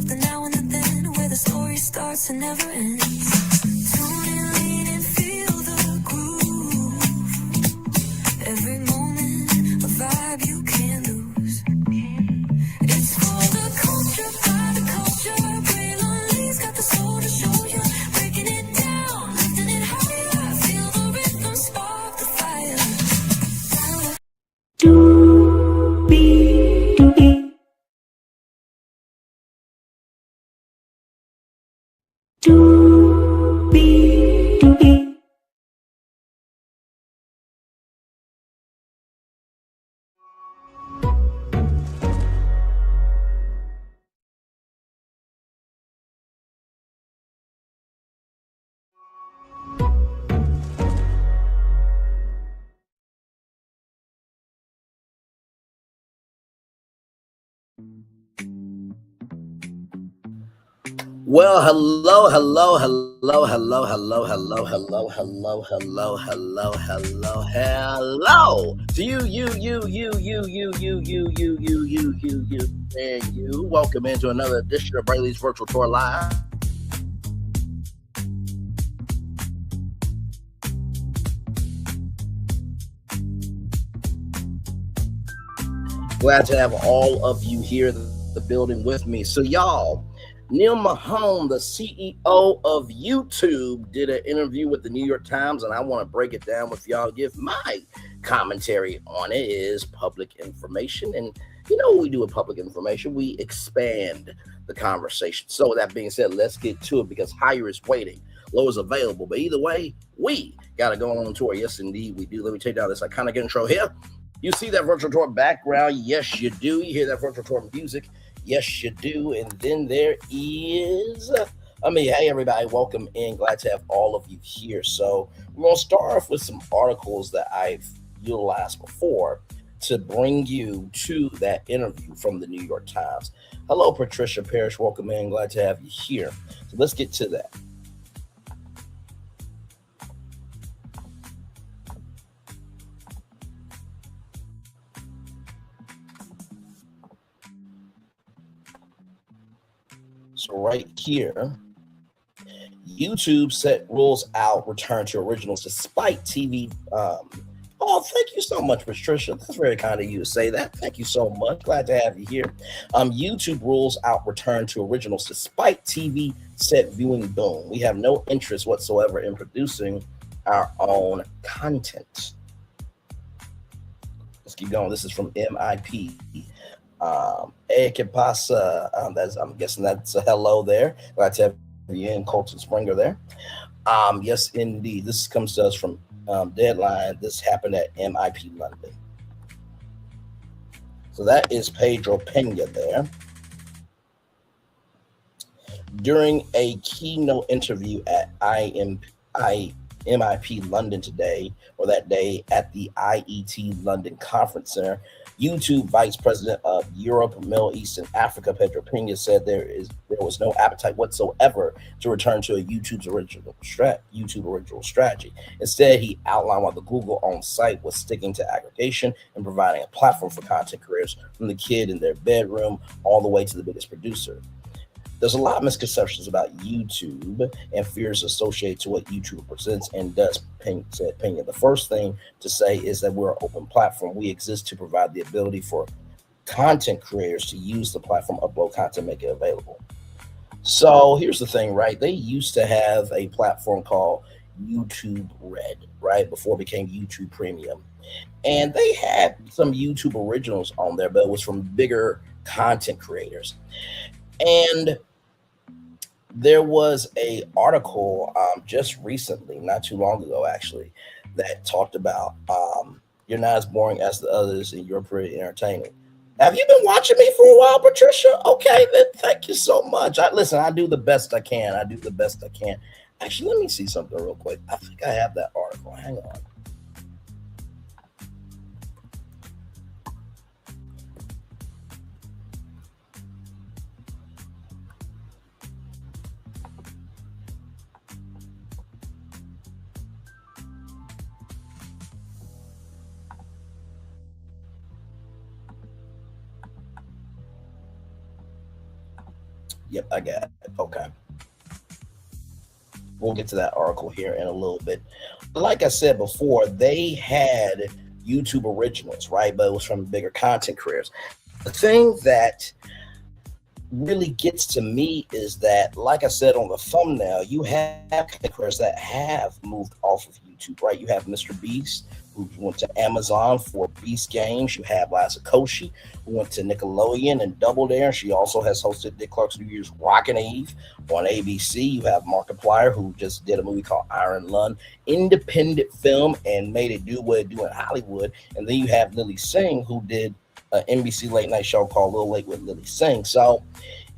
the now and the then, where the story starts and never ends. Tune in, lean and feel the groove. Every moment, a vibe you can't lose. It's for the culture, by the culture. Braylon got the soul to show you. Breaking it down, lifting it higher. Feel the rhythm, spark the fire. Well, hello to you, and you. Welcome into another edition of Brayley's Virtual Tour Live. Glad to have all of you here in the building with me. So, y'all, Neal Mohan, the CEO of YouTube, did an interview with the New York Times, and I want to break it down with y'all, give my commentary on it. It is public information, and you know what we do with public information? We expand the conversation. So with that being said, let's get to it, because higher is waiting, low is available. But either way, we got to go on tour. Yes, indeed, we do. Let me take down this iconic intro here. You see that virtual tour background? Yes, you do. You hear that virtual tour music? Yes, you do. And then there is, hey, everybody, welcome in. Glad to have all of you here. So we're going to start off with some articles that I've utilized before to bring you to that interview from the New York Times. Hello, Patricia Parrish. Welcome in. Glad to have you here. So let's get to that. So right here, YouTube set rules out return to originals despite TV. Oh, thank you so much, Patricia. That's very kind of you to say that. Thank you so much. Glad to have you here. YouTube rules out return to originals despite TV set viewing boom. We have no interest whatsoever in producing our own content. Let's keep going. This is from MIP. Hey, que pasa? I'm guessing that's a hello there. Glad to have you in, Colton Springer there. Yes, indeed. This comes to us from Deadline. This happened at MIP London. So that is Pedro Pena there. During a keynote interview at MIP London today, or that day at the IET London Conference Center, YouTube Vice President of Europe, Middle East, and Africa, Pedro Pena, said there was no appetite whatsoever to return to a YouTube original strategy. Instead, he outlined why the Google-owned site was sticking to aggregation and providing a platform for content creators from the kid in their bedroom all the way to the biggest producer. There's a lot of misconceptions about YouTube and fears associated to what YouTube presents and does, said Pena. The first thing to say is that we're an open platform. We exist to provide the ability for content creators to use the platform, upload content, make it available. So here's the thing, right? They used to have a platform called YouTube Red, right? Before it became YouTube Premium. And they had some YouTube originals on there, but it was from bigger content creators. And there was a article just recently, not too long ago actually, that talked about you're not as boring as the others and you're pretty entertaining. Have you been watching me for a while, Patricia? Okay, then thank you so much. I do the best I can. Actually, let me see something real quick. I think I have that article. Hang on. Yep, I got it. Okay. We'll get to that article here in a little bit. Like I said before, they had YouTube originals, right? But it was from bigger content creators. The thing that really gets to me is that, like I said on the thumbnail, you have content creators that have moved off of YouTube, right? You have Mr. Beast, who went to Amazon for Beast Games. You have Liza Koshy, who went to Nickelodeon and Double Dare. She also has hosted Dick Clark's New Year's Rockin' Eve on ABC. You have Markiplier, who just did a movie called Iron Lung, independent film, and made it do what it do in Hollywood. And then you have Lily Singh, who did an NBC late night show called Little Late with Lily Singh. So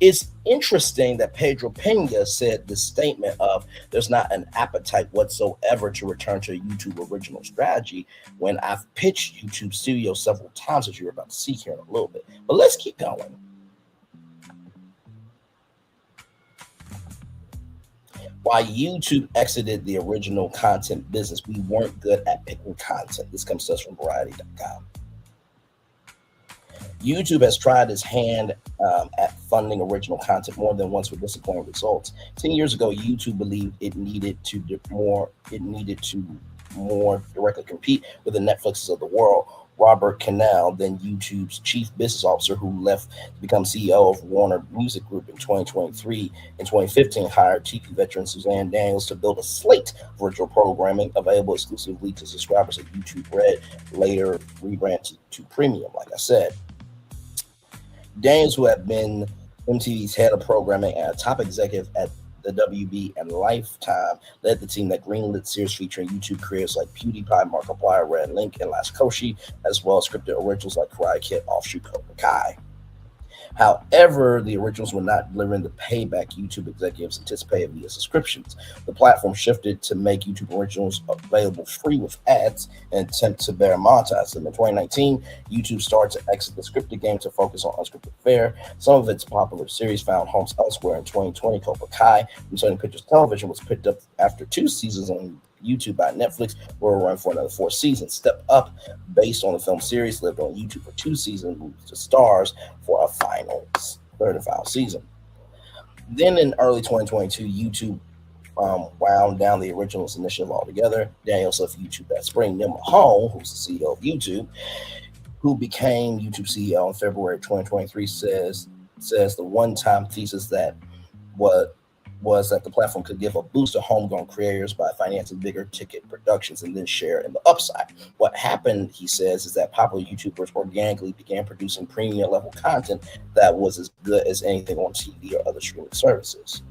it's interesting that Pedro Pena said this statement of there's not an appetite whatsoever to return to a YouTube original strategy when I've pitched YouTube Studio several times, as you're about to see here in a little bit. But let's keep going. While YouTube exited the original content business, we weren't good at picking content. This comes to us from Variety.com. YouTube has tried its hand at funding original content more than once with disappointing results. 10 years ago, YouTube believed it needed to more directly compete with the Netflixes of the world. Robert Cannell, then YouTube's chief business officer, who left to become CEO of Warner Music Group in 2023. In 2015, hired TV veteran Suzanne Daniels to build a slate of original programming available exclusively to subscribers of YouTube Red, later rebranded to Premium, like I said. Daniels, who had been MTV's head of programming and a top executive at the WB and Lifetime, led the team that greenlit series featuring YouTube creators like PewDiePie, Markiplier, Red Link, and Liza Koshy, as well as scripted originals like Karate Kid, Offshoot, Cobra Kai. However, the originals were not delivering the payback YouTube executives anticipated via subscriptions. The platform shifted to make YouTube originals available free with ads and attempt to better monetize them. In 2019, YouTube started to exit the scripted game to focus on unscripted fare. Some of its popular series found homes elsewhere. In 2020, Cobra Kai from Sony Pictures Television was picked up after 2 seasons on YouTube by Netflix, will run for another 4 seasons. Step Up, based on the film series, lived on YouTube for 2 seasons, moved to Stars for a third and final season. Then in early 2022, YouTube wound down the originals initiative altogether. Daniels left YouTube that spring. Neal Mohan, who's the CEO of YouTube, who became YouTube CEO in February 2023, says the one-time thesis that was that the platform could give a boost to homegrown creators by financing bigger ticket productions and then share in the upside. What happened, he says, is that popular YouTubers organically began producing premium level content that was as good as anything on TV or other streaming services.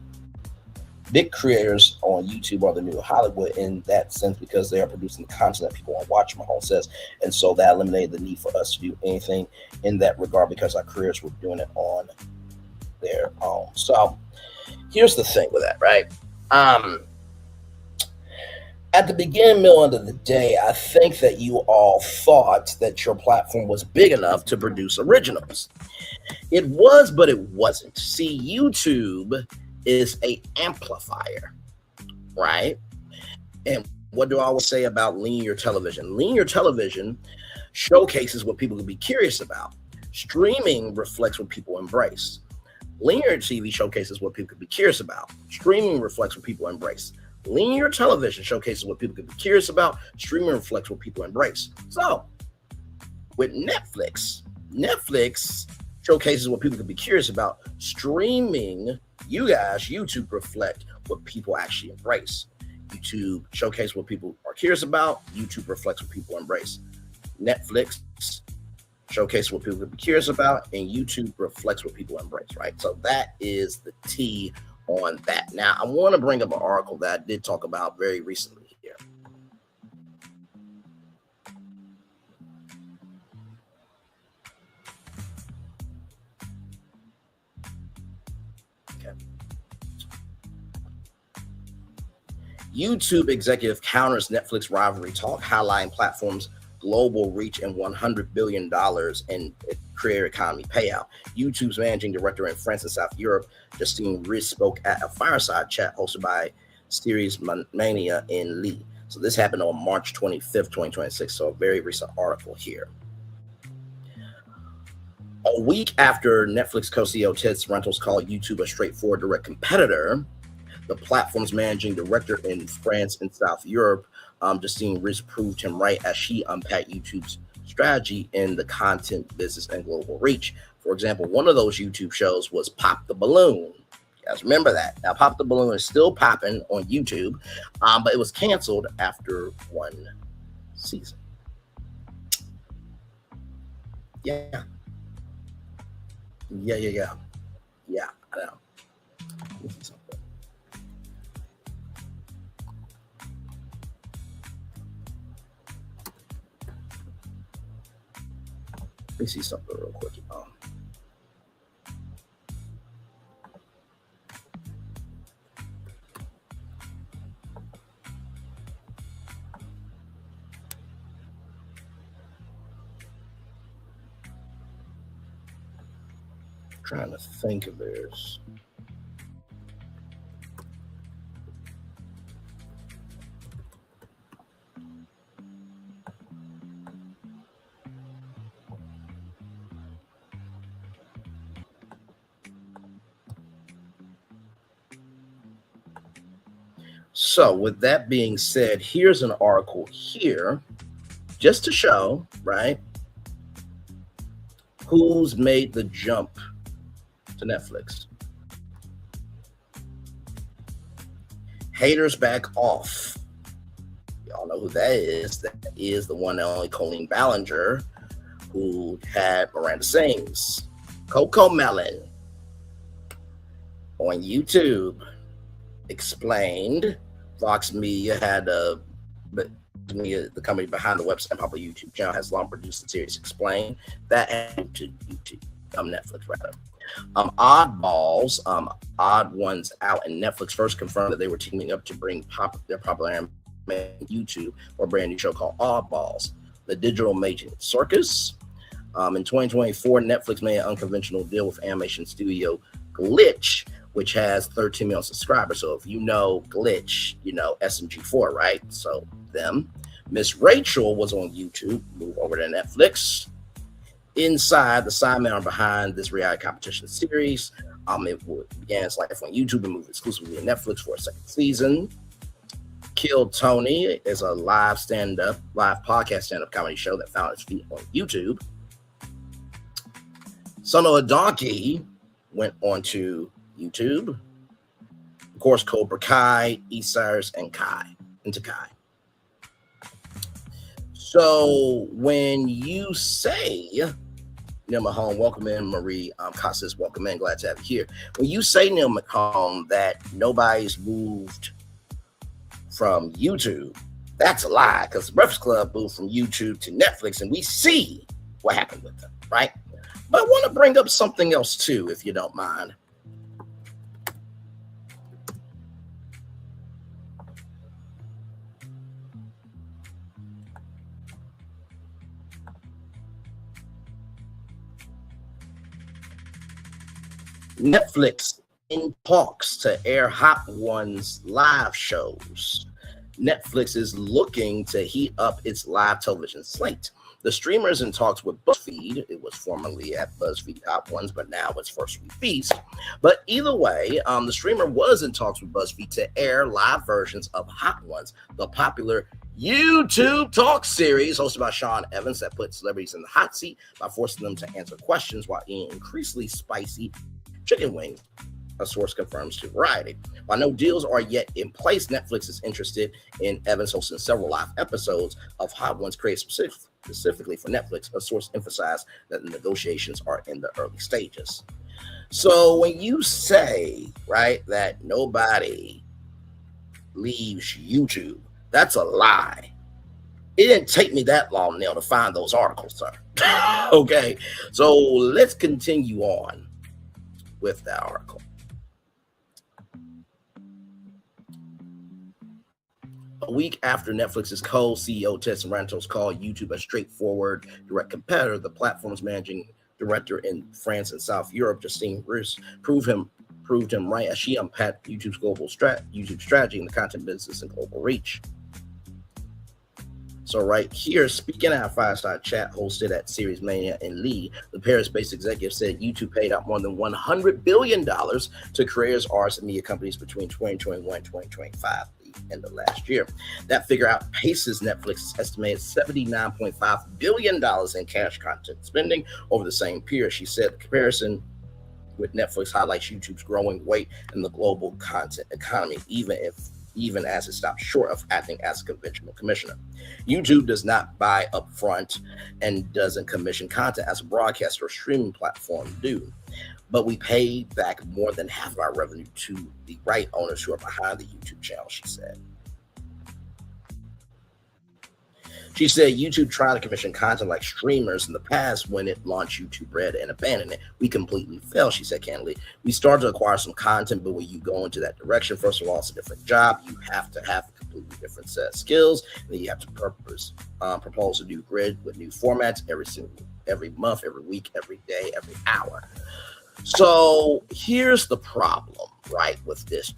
Big creators on YouTube are the new Hollywood in that sense because they are producing the content that people want to watch, Mahone says. And so that eliminated the need for us to do anything in that regard because our careers were doing it on their own. So here's the thing with that, right? At the beginning, middle, end of the day, I think that you all thought that your platform was big enough to produce originals. It was, but it wasn't. See, YouTube is a amplifier, right? And what do I always say about linear television? Linear television showcases what people can be curious about. Streaming reflects what people embrace. Linear TV showcases what people could be curious about. Streaming reflects what people embrace. Linear television showcases what people could be curious about. Streaming reflects what people embrace. So, with Netflix showcases what people could be curious about. Streaming, you guys, YouTube reflect what people actually embrace. YouTube showcases what people are curious about. YouTube reflects what people embrace. Netflix showcase what people could be curious about, and YouTube reflects what people embrace, right? So that is the T on that. Now, I want to bring up an article that I did talk about very recently here. Okay. YouTube executive counters Netflix rivalry talk, highlighting platforms' global reach and $100 billion in creator economy payout. YouTube's managing director in France and South Europe, Justine Riz, spoke at a fireside chat hosted by Series Mania in Lee. So this happened on March 25th, 2026. So a very recent article here. A week after Netflix co-CEO Ted Sarandos called YouTube a straightforward direct competitor, the platform's managing director in France and South Europe, Justine Riz, proved him right as she unpacked YouTube's strategy in the content business and global reach. For example, one of those YouTube shows was Pop the Balloon. You guys remember that? Now, Pop the Balloon is still popping on YouTube, but it was canceled after one season. Yeah, yeah. I know. Let me see something. Let me see something real quick. Trying to think of this. So, with that being said, here's an article here just to show, right, who's made the jump to Netflix. Haters back off. Y'all know who that is. That is the one and only Colleen Ballinger, who had Miranda Sings, Coco Melon on YouTube, explained. Vox Media had the company behind the website and popular YouTube channel has long produced the series Explain that and to YouTube, Netflix rather. Oddballs, Odd Ones Out, and Netflix first confirmed that they were teaming up to bring their popular anime YouTube or a brand new show called Oddballs, the digital mating circus. In 2024, Netflix made an unconventional deal with animation studio Glitch, which has 13 million subscribers. So if you know Glitch, you know SMG4, right? So them. Miss Rachel was on YouTube. Move over to Netflix. Inside, the sideman behind this reality competition series. It began its life on YouTube and moved exclusively to Netflix for a second season. Kill Tony is a live podcast stand-up comedy show that found its feet on YouTube. Son of a Donkey went onto YouTube. Of course, Cobra Kai, Osiris, and Kai. So when you say, Neal Mohan, welcome in. Marie Casas, welcome in. Glad to have you here. When you say, Neal Mohan, that nobody's moved from YouTube, that's a lie, because Breakfast Club moved from YouTube to Netflix, and we see what happened with them, right? But I want to bring up something else, too, if you don't mind. Netflix in talks to air Hot Ones live shows. Netflix is looking to heat up its live television slate. The streamer is in talks with BuzzFeed. It was formerly at BuzzFeed Hot Ones, but now it's First Week Feast. But either way, the streamer was in talks with BuzzFeed to air live versions of Hot Ones, the popular YouTube talk series hosted by Sean Evans that puts celebrities in the hot seat by forcing them to answer questions while eating increasingly spicy chicken wings, a source confirms to Variety. While no deals are yet in place, Netflix is interested in Evans hosting several live episodes of Hot Ones created specifically for Netflix. A source emphasized that the negotiations are in the early stages. So when you say, right, that nobody leaves YouTube, that's a lie. It didn't take me that long, Neil, to find those articles, sir. Okay, so let's continue on with that article. A week after Netflix's co-CEO Ted Sarandos called YouTube a straightforward direct competitor, the platform's managing director in France and South Europe, Justine Riz, proved him right as she unpacked YouTube's global YouTube strategy in the content business and global reach. So right here, speaking at a five-star chat hosted at Series Mania in Lee, the Paris-based executive said YouTube paid out more than $100 billion to creators, artists, and media companies between 2021 and 2025, the end of last year. That figure outpaces Netflix's estimated $79.5 billion in cash content spending over the same period. She said the comparison with Netflix highlights YouTube's growing weight in the global content economy, even as it stops short of acting as a conventional commissioner. YouTube does not buy upfront and doesn't commission content as a broadcaster or streaming platform do. But we pay back more than half of our revenue to the right owners who are behind the YouTube channel, she said. She said YouTube tried to commission content like streamers in the past when it launched YouTube Red and abandoned it. We completely failed, she said candidly. We started to acquire some content, but when you go into that direction, first of all, it's a different job. You have to have a completely different set of skills. And then you have to propose a new grid with new formats every month, every week, every day, every hour. So here's the problem, right, with this,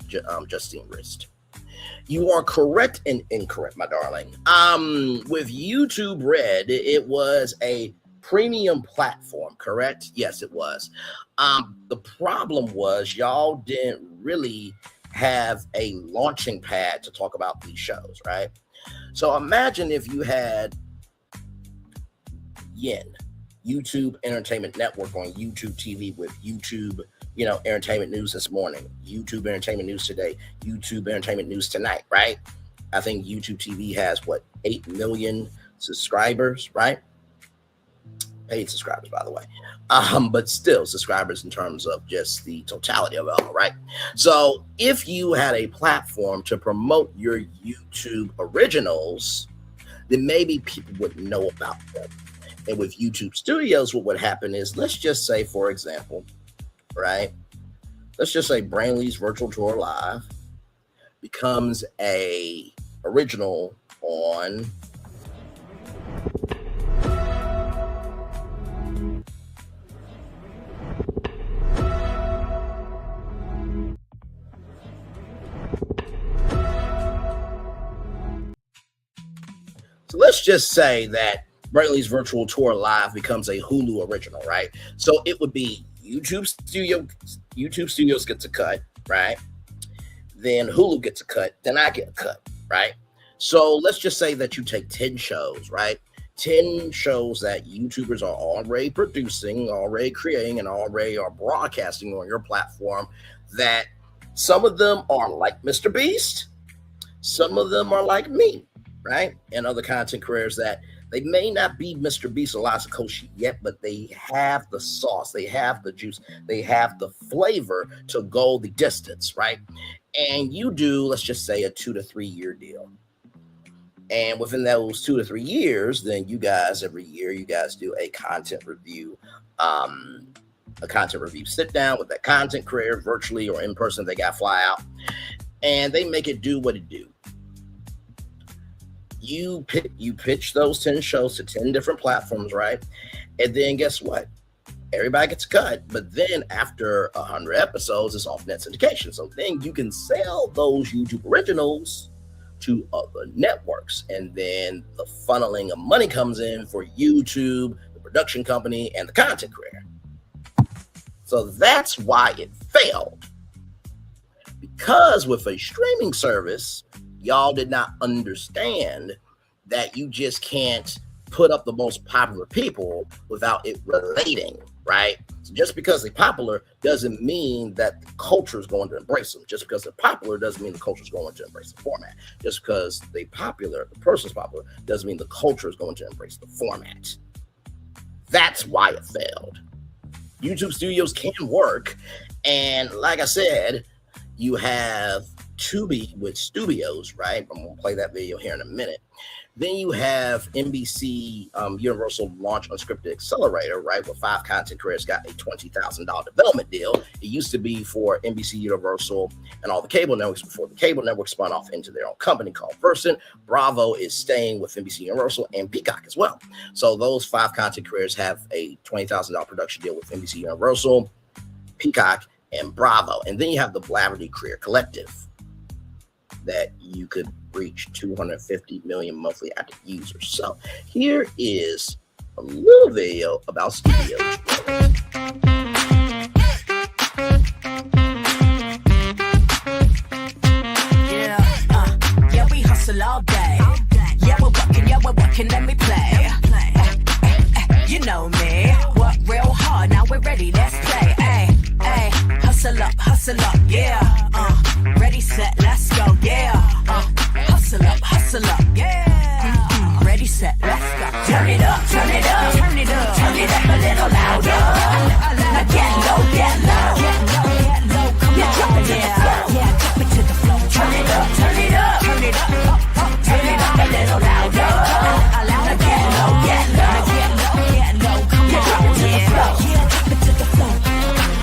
Justine Rist. You are correct and incorrect, my darling. With YouTube Red, it was a premium platform, correct? Yes, it was. The problem was y'all didn't really have a launching pad to talk about these shows, right? So imagine if you had Yin, YouTube Entertainment Network on YouTube TV with YouTube, Entertainment News this morning, YouTube Entertainment News today, YouTube Entertainment News tonight, right? I think YouTube TV has 8 million subscribers, right? Paid subscribers, by the way. But still subscribers in terms of just the totality of it all, right? So if you had a platform to promote your YouTube originals, then maybe people would know about them. And with YouTube Studios, what would happen is, let's just say, for example, right? Let's just say Brainley's Virtual Tour Live becomes a original on So let's just say that Brainley's Virtual Tour Live becomes a Hulu original, right? So it would be YouTube Studios gets a cut, right? Then Hulu gets a cut, then I get a cut, right? So let's just say that you take 10 shows, right? 10 shows that YouTubers are already producing, already creating, and already are broadcasting on your platform, that some of them are like Mr. Beast, some of them are like me, right? And other content creators that they may not be Mr. Beast or Liza Koshy yet, but they have the sauce, they have the juice, they have the flavor to go the distance, right? And you do, let's just say, a 2 to 3 year deal. And within those 2 to 3 years, then you guys, every year, you guys do a content review, sit down with that content creator virtually or in person. They got to fly out and they make it do what it do. You pitch those 10 shows to 10 different platforms, right? And then guess what? Everybody gets cut, but then after 100 episodes, it's off net syndication. So then you can sell those YouTube originals to other networks, and then the funneling of money comes in for YouTube, the production company, and the content creator. So that's why it failed. Because with a streaming service, y'all did not understand that you just can't put up the most popular people without it relating, right? So just because they're popular doesn't mean that the culture is going to embrace them. Just because they're popular doesn't mean the culture is going to embrace the format. Just because they're popular, the person's popular, doesn't mean the culture is going to embrace the format. That's why it failed. YouTube Studios can work. And like I said, you have Tubi with Studios, right? I'm going to play that video here in a minute. Then you have NBC Universal Launch Unscripted Accelerator, right? Where 5 content creators got a $20,000 development deal. It used to be for NBC Universal and all the cable networks before the cable network spun off into their own company called Versant. Bravo is staying with NBC Universal and Peacock as well. So those 5 content creators have a $20,000 production deal with NBC Universal, Peacock, and Bravo. And then you have the Blavity Career Collective that you could reached 250 million monthly active users. So here is a little video about Studio. Yeah, we hustle all day. Yeah, we're working, let me play. You know me, work real hard, now we're ready, let's play. Ay, hustle up, yeah. Ready, set, let's go, yeah. Hustle up, yeah. Ready, set, let's go. Turn it up, turn it up, turn it up, turn it up a little louder. Now get low, come on, drop it to the floor. Yeah, drop it to the floor. Turn it up, turn it up, turn it up, turn it up a little louder. Now get low, come on, drop it to the floor. Yeah, drop it to the floor.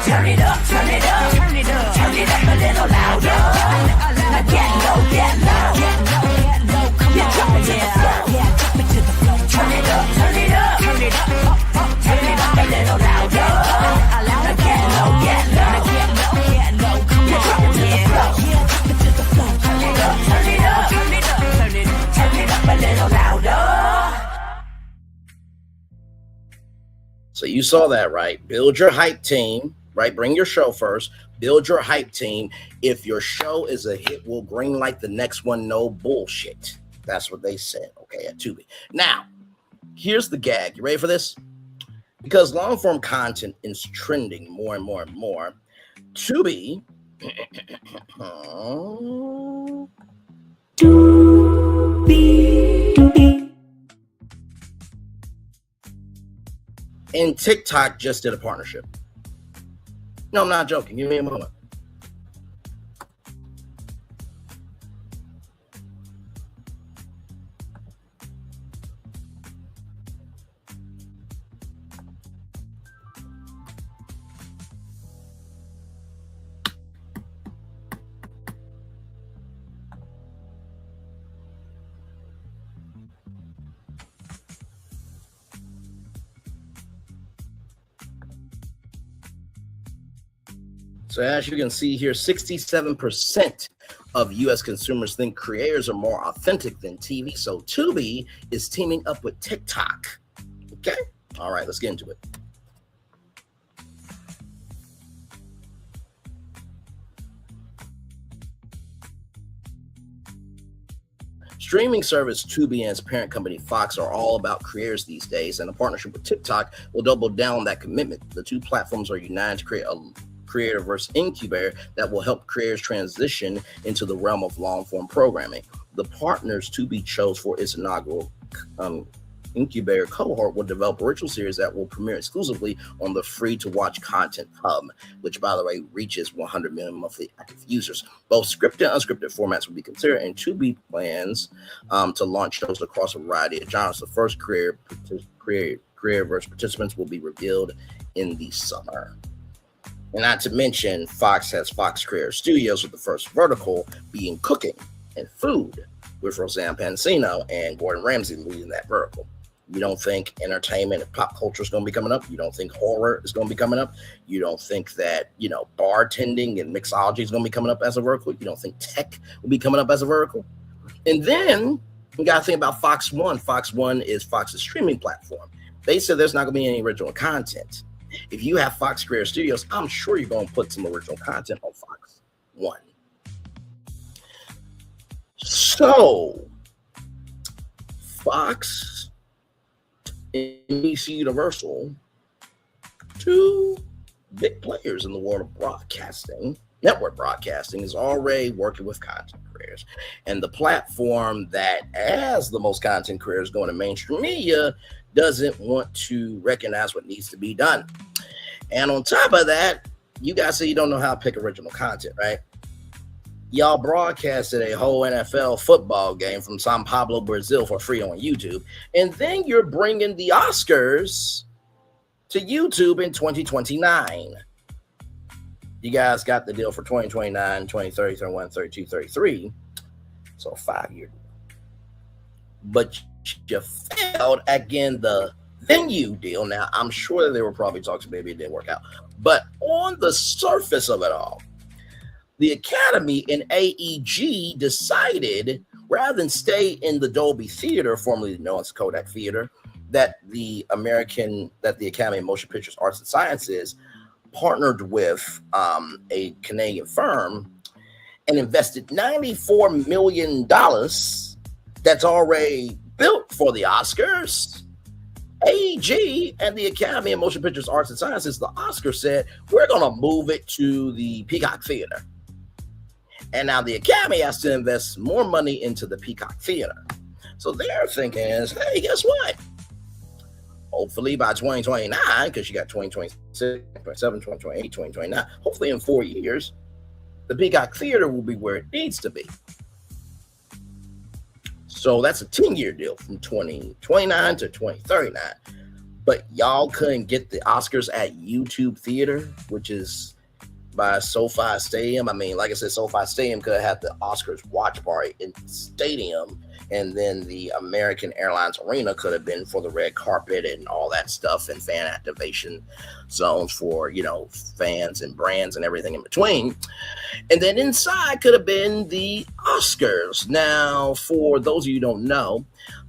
Turn it up, turn it up, turn it up, turn it up a little louder. Now get low, come on, drop it to the floor. Yeah, drop it to the floor. Turn it up, turn it up, turn it up, turn it up a little louder. Now get low, come on, drop it to the floor. Yeah, drop it to the floor. Turn it up, turn it up, turn it up, turn it up a little louder. So you saw that, right? Build your hype team, right? Bring your show first. Build your hype team. If your show is a hit, we'll greenlight the next one. No bullshit. That's what they said, okay, at Tubi. Now, here's the gag. You ready for this? Because long-form content is trending more and more and more, Tubi and TikTok just did a partnership. No, I'm not joking. Give me a moment. So as you can see here, 67% of U.S. consumers think creators are more authentic than TV. So Tubi is teaming up with TikTok. Okay. All right, let's get into it. Streaming service Tubi and its parent company Fox are all about creators these days, and a partnership with TikTok will double down on that commitment. The two platforms are united to create a creator-verse incubator that will help creators transition into the realm of long-form programming. The partners Tubi chose for its inaugural incubator cohort will develop original series that will premiere exclusively on the free-to-watch content hub, which, by the way, reaches 100 million monthly active users. Both scripted and unscripted formats will be considered, and Tubi plans to launch shows across a variety of genres. The first creator-verse participants will be revealed in the summer. And not to mention, Fox has Fox Creator Studios, with the first vertical being cooking and food, with Roseanne Pansino and Gordon Ramsay leading that vertical. You don't think entertainment and pop culture is going to be coming up? You don't think horror is going to be coming up? You don't think that, bartending and mixology is going to be coming up as a vertical? You don't think tech will be coming up as a vertical? And then you got to think about Fox One. Fox One is Fox's streaming platform. They said there's not going to be any original content. If you have Fox Creator Studios, I'm sure you're going to put some original content on Fox One. So, Fox, NBC Universal, two big players in the world of broadcasting, network broadcasting, is already working with content creators. And the platform that has the most content creators going to mainstream media doesn't want to recognize what needs to be done. And on top of that, you guys say you don't know how to pick original content, right? Y'all broadcasted a whole NFL football game from Sao Paulo, Brazil for free on YouTube. And then you're bringing the Oscars to YouTube in 2029. You guys got the deal for 2029, 2030, 31, 32, 33. So 5 years. But you failed again the venue deal. Now, I'm sure that they were probably talking, maybe it didn't work out. But on the surface of it all, the Academy and AEG decided rather than stay in the Dolby Theater, formerly known as Kodak Theater, that the Academy of Motion Pictures Arts and Sciences partnered with a Canadian firm and invested $94 million that's already built for the Oscars. AEG and the Academy of Motion Pictures Arts and Sciences, the Oscars, said, we're going to move it to the Peacock Theater. And now the Academy has to invest more money into the Peacock Theater. So their thinking is, hey, guess what? Hopefully by 2029, because you got 2026, 2027, 2028, 2029, hopefully in 4 years, the Peacock Theater will be where it needs to be. So that's a 10-year deal from 2029 to 2039. But y'all couldn't get the Oscars at YouTube Theater, which is by SoFi Stadium. I mean, like I said, SoFi Stadium could have the Oscars watch party in the stadium, and then the American Airlines Arena could have been for the red carpet and all that stuff, and fan activation zones for, you know, fans and brands and everything in between. And then inside could have been the Oscars. Now, for those of you who don't know,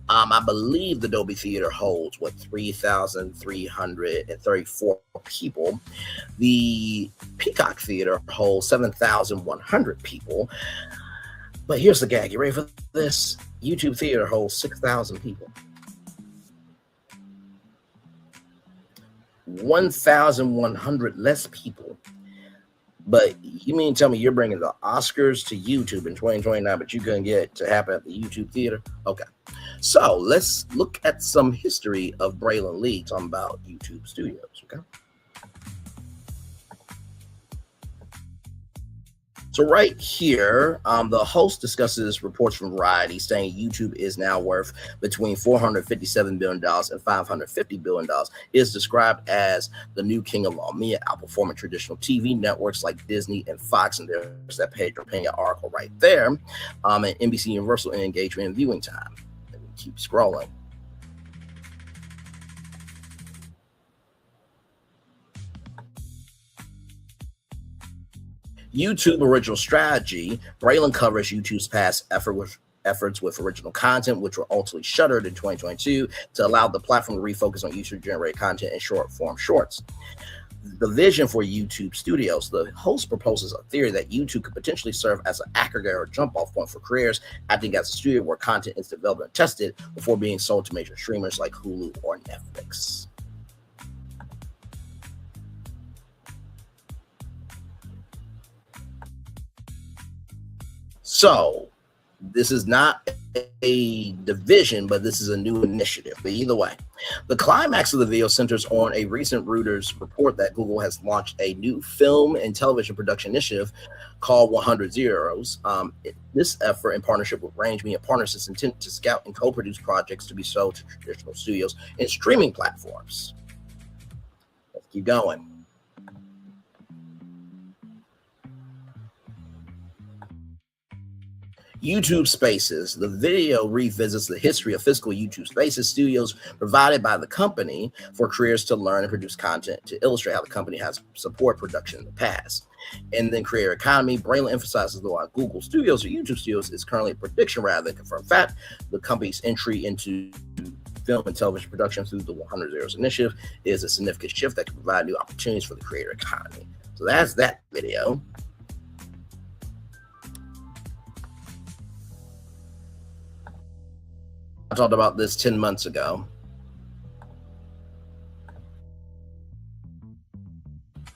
I believe the Dolby Theater holds 3,334 people. The Peacock Theater holds 7,100 people. But here's the gag. You ready for this? YouTube Theater holds 6,000 people. 1,100 less people. But you mean tell me you're bringing the Oscars to YouTube in 2029, but you couldn't get it to happen at the YouTube Theater? Okay. So let's look at some history of Braylon Lee talking about YouTube Studios, okay? So right here, the host discusses reports from Variety saying YouTube is now worth between $457 billion and $550 billion. It is described as the new king of all media, outperforming traditional TV networks like Disney and Fox. And there's that Pedro Pena article right there. And NBC Universal in engagement and viewing time. And we keep scrolling. YouTube original strategy. Braylon covers YouTube's past efforts with original content, which were ultimately shuttered in 2022 to allow the platform to refocus on user-generated content and short-form shorts. The vision for YouTube Studios. The host proposes a theory that YouTube could potentially serve as an aggregator or jump-off point for creators, acting as a studio where content is developed and tested before being sold to major streamers like Hulu or Netflix. So this is not a division, but this is a new initiative. But either way, the climax of the video centers on a recent Reuters report that Google has launched a new film and television production initiative called 100 Zeros. This effort, in partnership with Range Media Partners, is intended to scout and co-produce projects to be sold to traditional studios and streaming platforms. Let's keep going. YouTube Spaces. The video revisits the history of physical YouTube Spaces studios provided by the company for creators to learn and produce content to illustrate how the company has supported production in the past. And then creator economy. Braylon emphasizes that while Google Studios or YouTube Studios is currently a prediction rather than confirmed fact, the company's entry into film and television production through the 100 Zeros initiative is a significant shift that can provide new opportunities for the creator economy. So that's that video. I talked about this 10 months ago.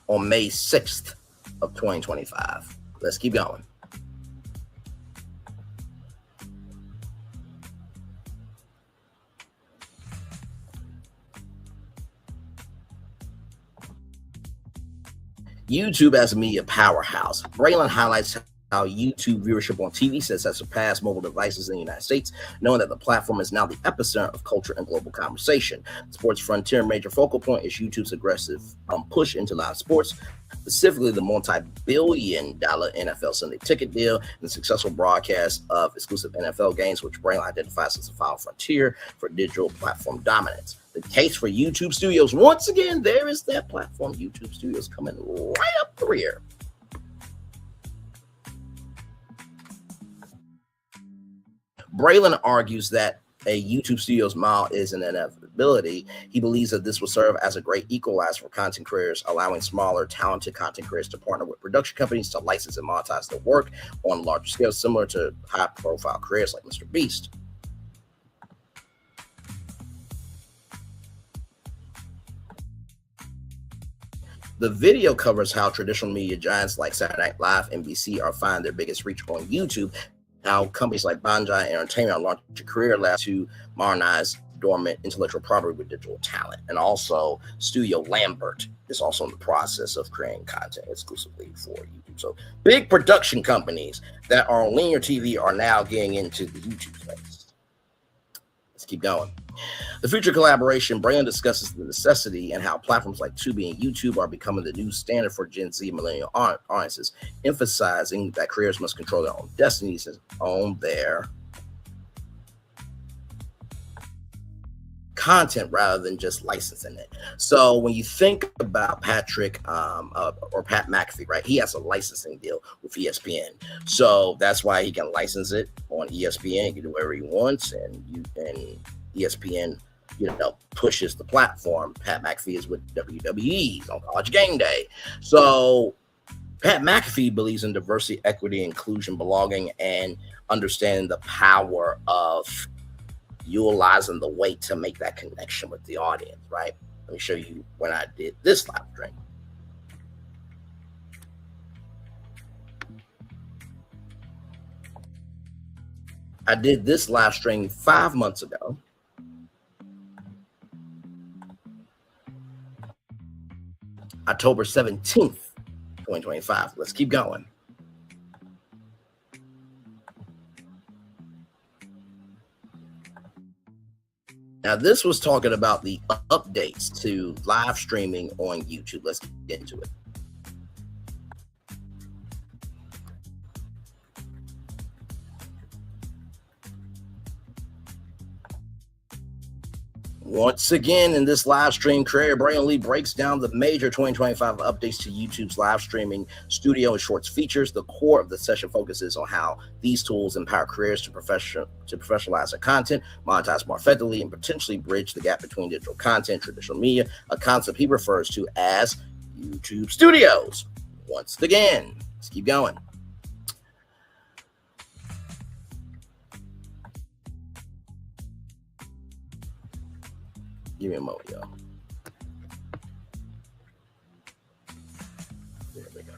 On May 6th of 2025. Let's keep going. YouTube as a media powerhouse. Braylon highlights how YouTube viewership on TV sets has surpassed mobile devices in the United States, knowing that the platform is now the epicenter of culture and global conversation. Sports Frontier major focal point is YouTube's aggressive push into live sports, specifically the multi-billion-dollar NFL Sunday ticket deal and the successful broadcast of exclusive NFL games, which Braylon identifies as the final frontier for digital platform dominance. The case for YouTube Studios, once again, there is that platform, YouTube Studios, coming right up the rear. Braylon argues that a YouTube studio's model is an inevitability. He believes that this will serve as a great equalizer for content creators, allowing smaller, talented content creators to partner with production companies to license and monetize their work on a larger scale, similar to high-profile creators like Mr. Beast. The video covers how traditional media giants like Saturday Night Live, NBC are finding their biggest reach on YouTube, how companies like Banjai Entertainment are launching career labs to modernize dormant intellectual property with digital talent. And also, Studio Lambert is also in the process of creating content exclusively for YouTube. So big production companies that are on linear TV are now getting into the YouTube space. Let's keep going. The future collaboration, Braylon discusses the necessity and how platforms like Tubi and YouTube are becoming the new standard for Gen Z millennial audiences, emphasizing that creators must control their own destinies and own their content rather than just licensing it. So when you think about Patrick or Pat McAfee, right, he has a licensing deal with ESPN. So that's why he can license it on ESPN. He can do whatever he wants, and ESPN, pushes the platform. Pat McAfee is with WWE on College Game Day. So Pat McAfee believes in diversity, equity, inclusion, belonging, and understanding the power of utilizing the weight to make that connection with the audience, right? Let me show you when I did this live stream. I did this live stream 5 months ago. October 17th, 2025. Let's keep going. Now, this was talking about the updates to live streaming on YouTube. Let's get into it. Once again, in this live stream, creator Braylon Lee breaks down the major 2025 updates to YouTube's live streaming studio and shorts features. The core of the session focuses on how these tools empower creators to professionalize their content, monetize more effectively, and potentially bridge the gap between digital content and traditional media, a concept he refers to as YouTube Studios. Once again, let's keep going. Give me a moment, y'all. There we go.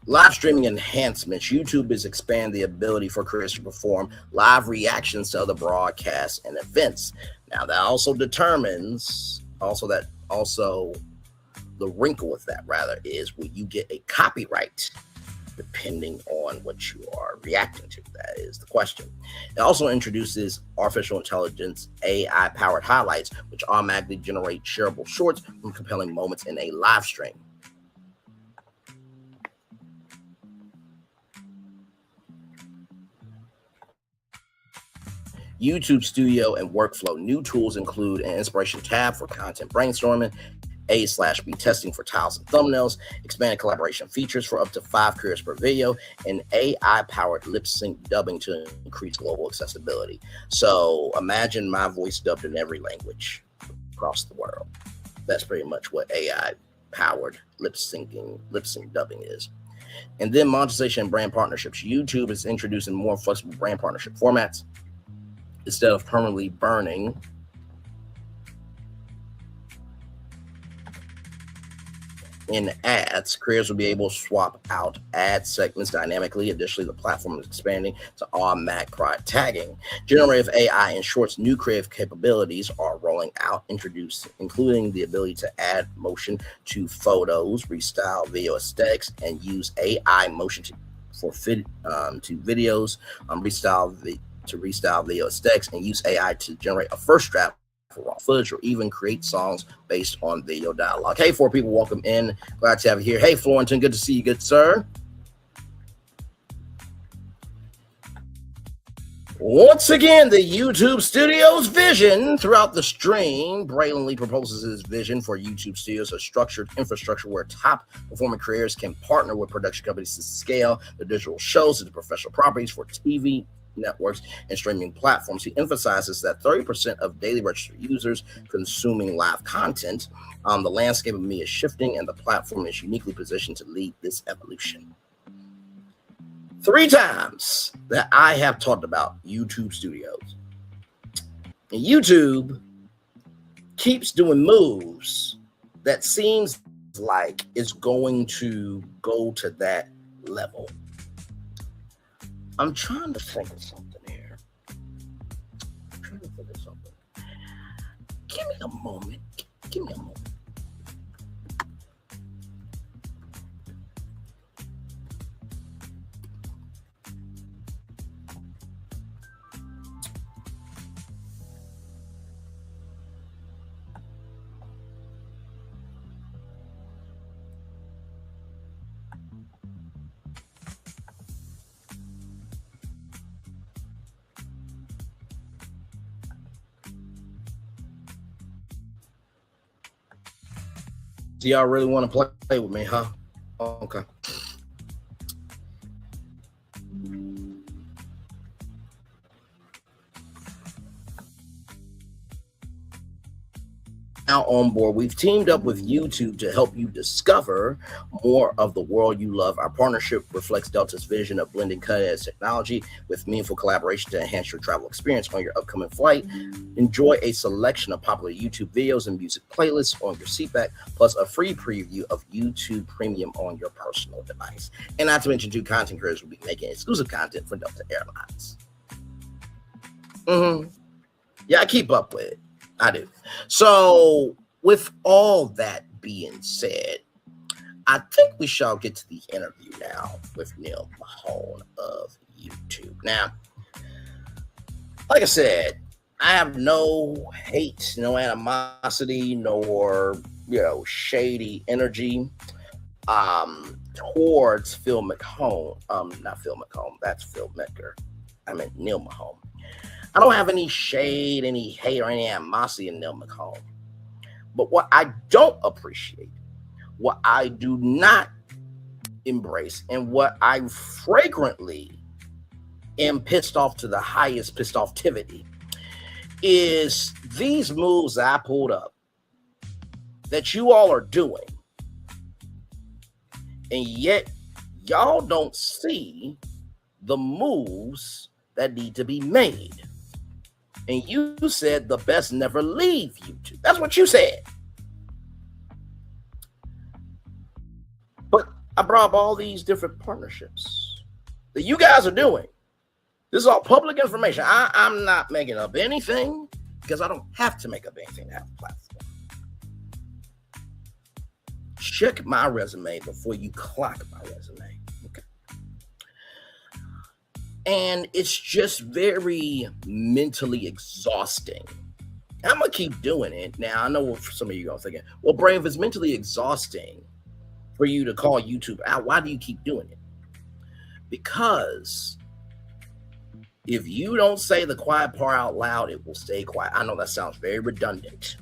Live streaming enhancements. YouTube is expanding the ability for creators to perform live reactions to other broadcasts and events. Now, that also determines, the wrinkle with that, rather, is will you get a copyright depending on what you are reacting to? That is the question. It also introduces artificial intelligence AI-powered highlights, which automatically generate shareable shorts from compelling moments in a live stream. YouTube Studio and Workflow. New tools include an inspiration tab for content brainstorming, A/B testing for titles and thumbnails, expanded collaboration features for up to 5 creators per video, and AI-powered lip sync dubbing to increase global accessibility. So imagine my voice dubbed in every language across the world. That's pretty much what AI-powered lip sync dubbing is. And then monetization and brand partnerships. YouTube is introducing more flexible brand partnership formats. Instead of permanently burning in ads, creators will be able to swap out ad segments dynamically. Additionally, the platform is expanding to automatic product tagging. Generative AI and Shorts' new creative capabilities are rolling out, including the ability to add motion to photos, restyle video aesthetics, and use AI motion to videos, restyle video aesthetics, and use AI to generate a first draft for raw footage, or even create songs based on video dialogue. Hey, 4 people, welcome in. Glad to have you here. Hey, Florentin, good to see you, good sir. Once again, the YouTube Studios vision. Throughout the stream, Braylon Lee proposes his vision for YouTube Studios, a structured infrastructure where top performing creators can partner with production companies to scale the digital shows into professional properties for TV networks and streaming platforms. He emphasizes that 30% of daily registered users consuming live content. The landscape of media is shifting, and the platform is uniquely positioned to lead this evolution. 3 times that I have talked about YouTube Studios. And YouTube keeps doing moves that seems like it's going to go to that level. I'm trying to think of something here. Give me a moment. Give me a moment. Do y'all really want to play with me, huh? Okay. Now on board, we've teamed up with YouTube to help you discover more of the world you love. Our partnership reflects Delta's vision of blending cutting-edge technology with meaningful collaboration to enhance your travel experience on your upcoming flight. Enjoy a selection of popular YouTube videos and music playlists on your seatback, plus a free preview of YouTube Premium on your personal device. And not to mention, 2 content creators will be making exclusive content for Delta Airlines. Yeah, I keep up with it. I do. So, with all that being said, I think we shall get to the interview now with Neal Mohan of YouTube. Now, like I said, I have no hate, no animosity, nor shady energy towards Phil McComb. Not Phil McComb. That's Phil Metker. I meant Neal Mohan. I don't have any shade, any hate, or any animosity in Neal Mohan. But what I don't appreciate, what I do not embrace, and what I frequently am pissed off to the highest pissed offtivity is these moves that I pulled up that you all are doing. And yet y'all don't see the moves that need to be made. And you said the best never leave YouTube. That's what you said. But I brought up all these different partnerships that you guys are doing. This is all public information. I'm not making up anything because I don't have to make up anything to have a platform. Check my resume before you clock my resume. Okay. And it's just very mentally exhausting. I'm going to keep doing it. Now, I know what some of you are thinking, well, Bray, if it's mentally exhausting for you to call YouTube out, why do you keep doing it? Because if you don't say the quiet part out loud, it will stay quiet. I know that sounds very redundant.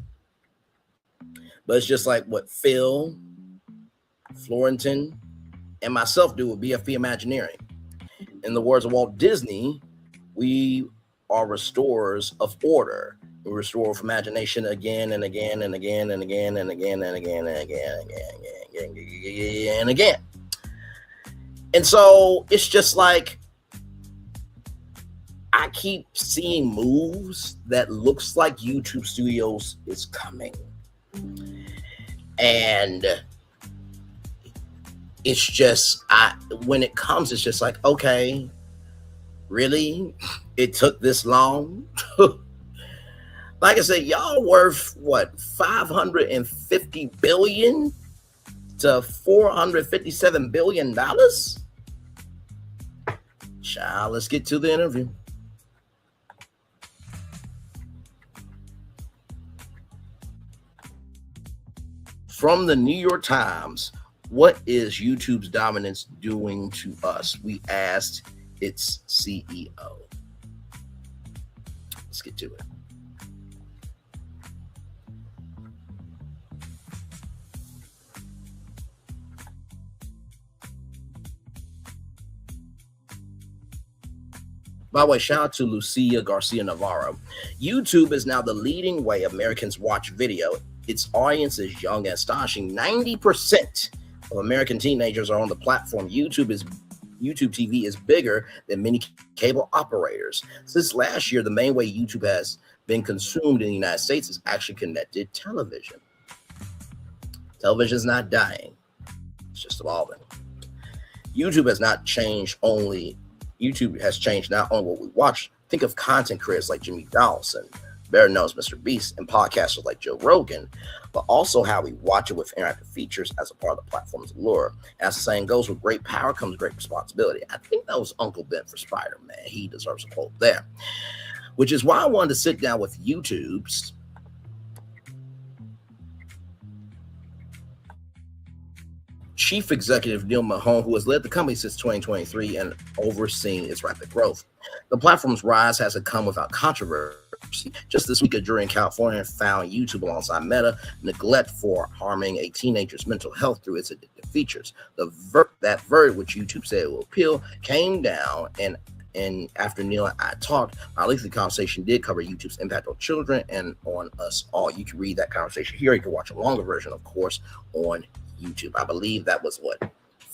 But it's just like what Phil, Florentin, and myself do with BFP Imagineering. In the words of Walt Disney, we are restorers of order. We restore with imagination again and again and again and again and again and again and again and again and again. And so it's just like I keep seeing moves that looks like YouTube Studios is coming. And it's just, when it comes, it's just like, okay, really? It took this long? Like I said, y'all worth what, 550 billion to 457 billion dollars? Child, let's get to the interview. From the New York Times, what is YouTube's dominance doing to us? We asked its CEO. Let's get to it. By the way, shout out to Lucia Garcia Navarro. YouTube is now the leading way Americans watch video. Its audience is young and astonishing. 90% of American teenagers are on the platform. YouTube TV is bigger than many cable operators. Since last year, the main way YouTube has been consumed in the United States is actually connected television. Television is not dying. It's just evolving. YouTube has changed not only what we watch. Think of content creators like Jimmy Donaldson, better known as Mr. Beast, and podcasters like Joe Rogan, but also how we watch it with interactive features as a part of the platform's allure. As the saying goes, with great power comes great responsibility. I think that was Uncle Ben for Spider-Man. He deserves a quote there, which is why I wanted to sit down with YouTube's Chief Executive Neal Mohan, who has led the company since 2023 and overseen its rapid growth. The platform's rise hasn't come without controversy. Just this week, a jury in California found YouTube alongside Meta neglect for harming a teenager's mental health through its addictive features. That verdict, which YouTube said it will appeal, came down, and after Neal and I talked, our lengthy conversation did cover YouTube's impact on children and on us all. You can read that conversation here. You can watch a longer version, of course, on YouTube. I believe that was what,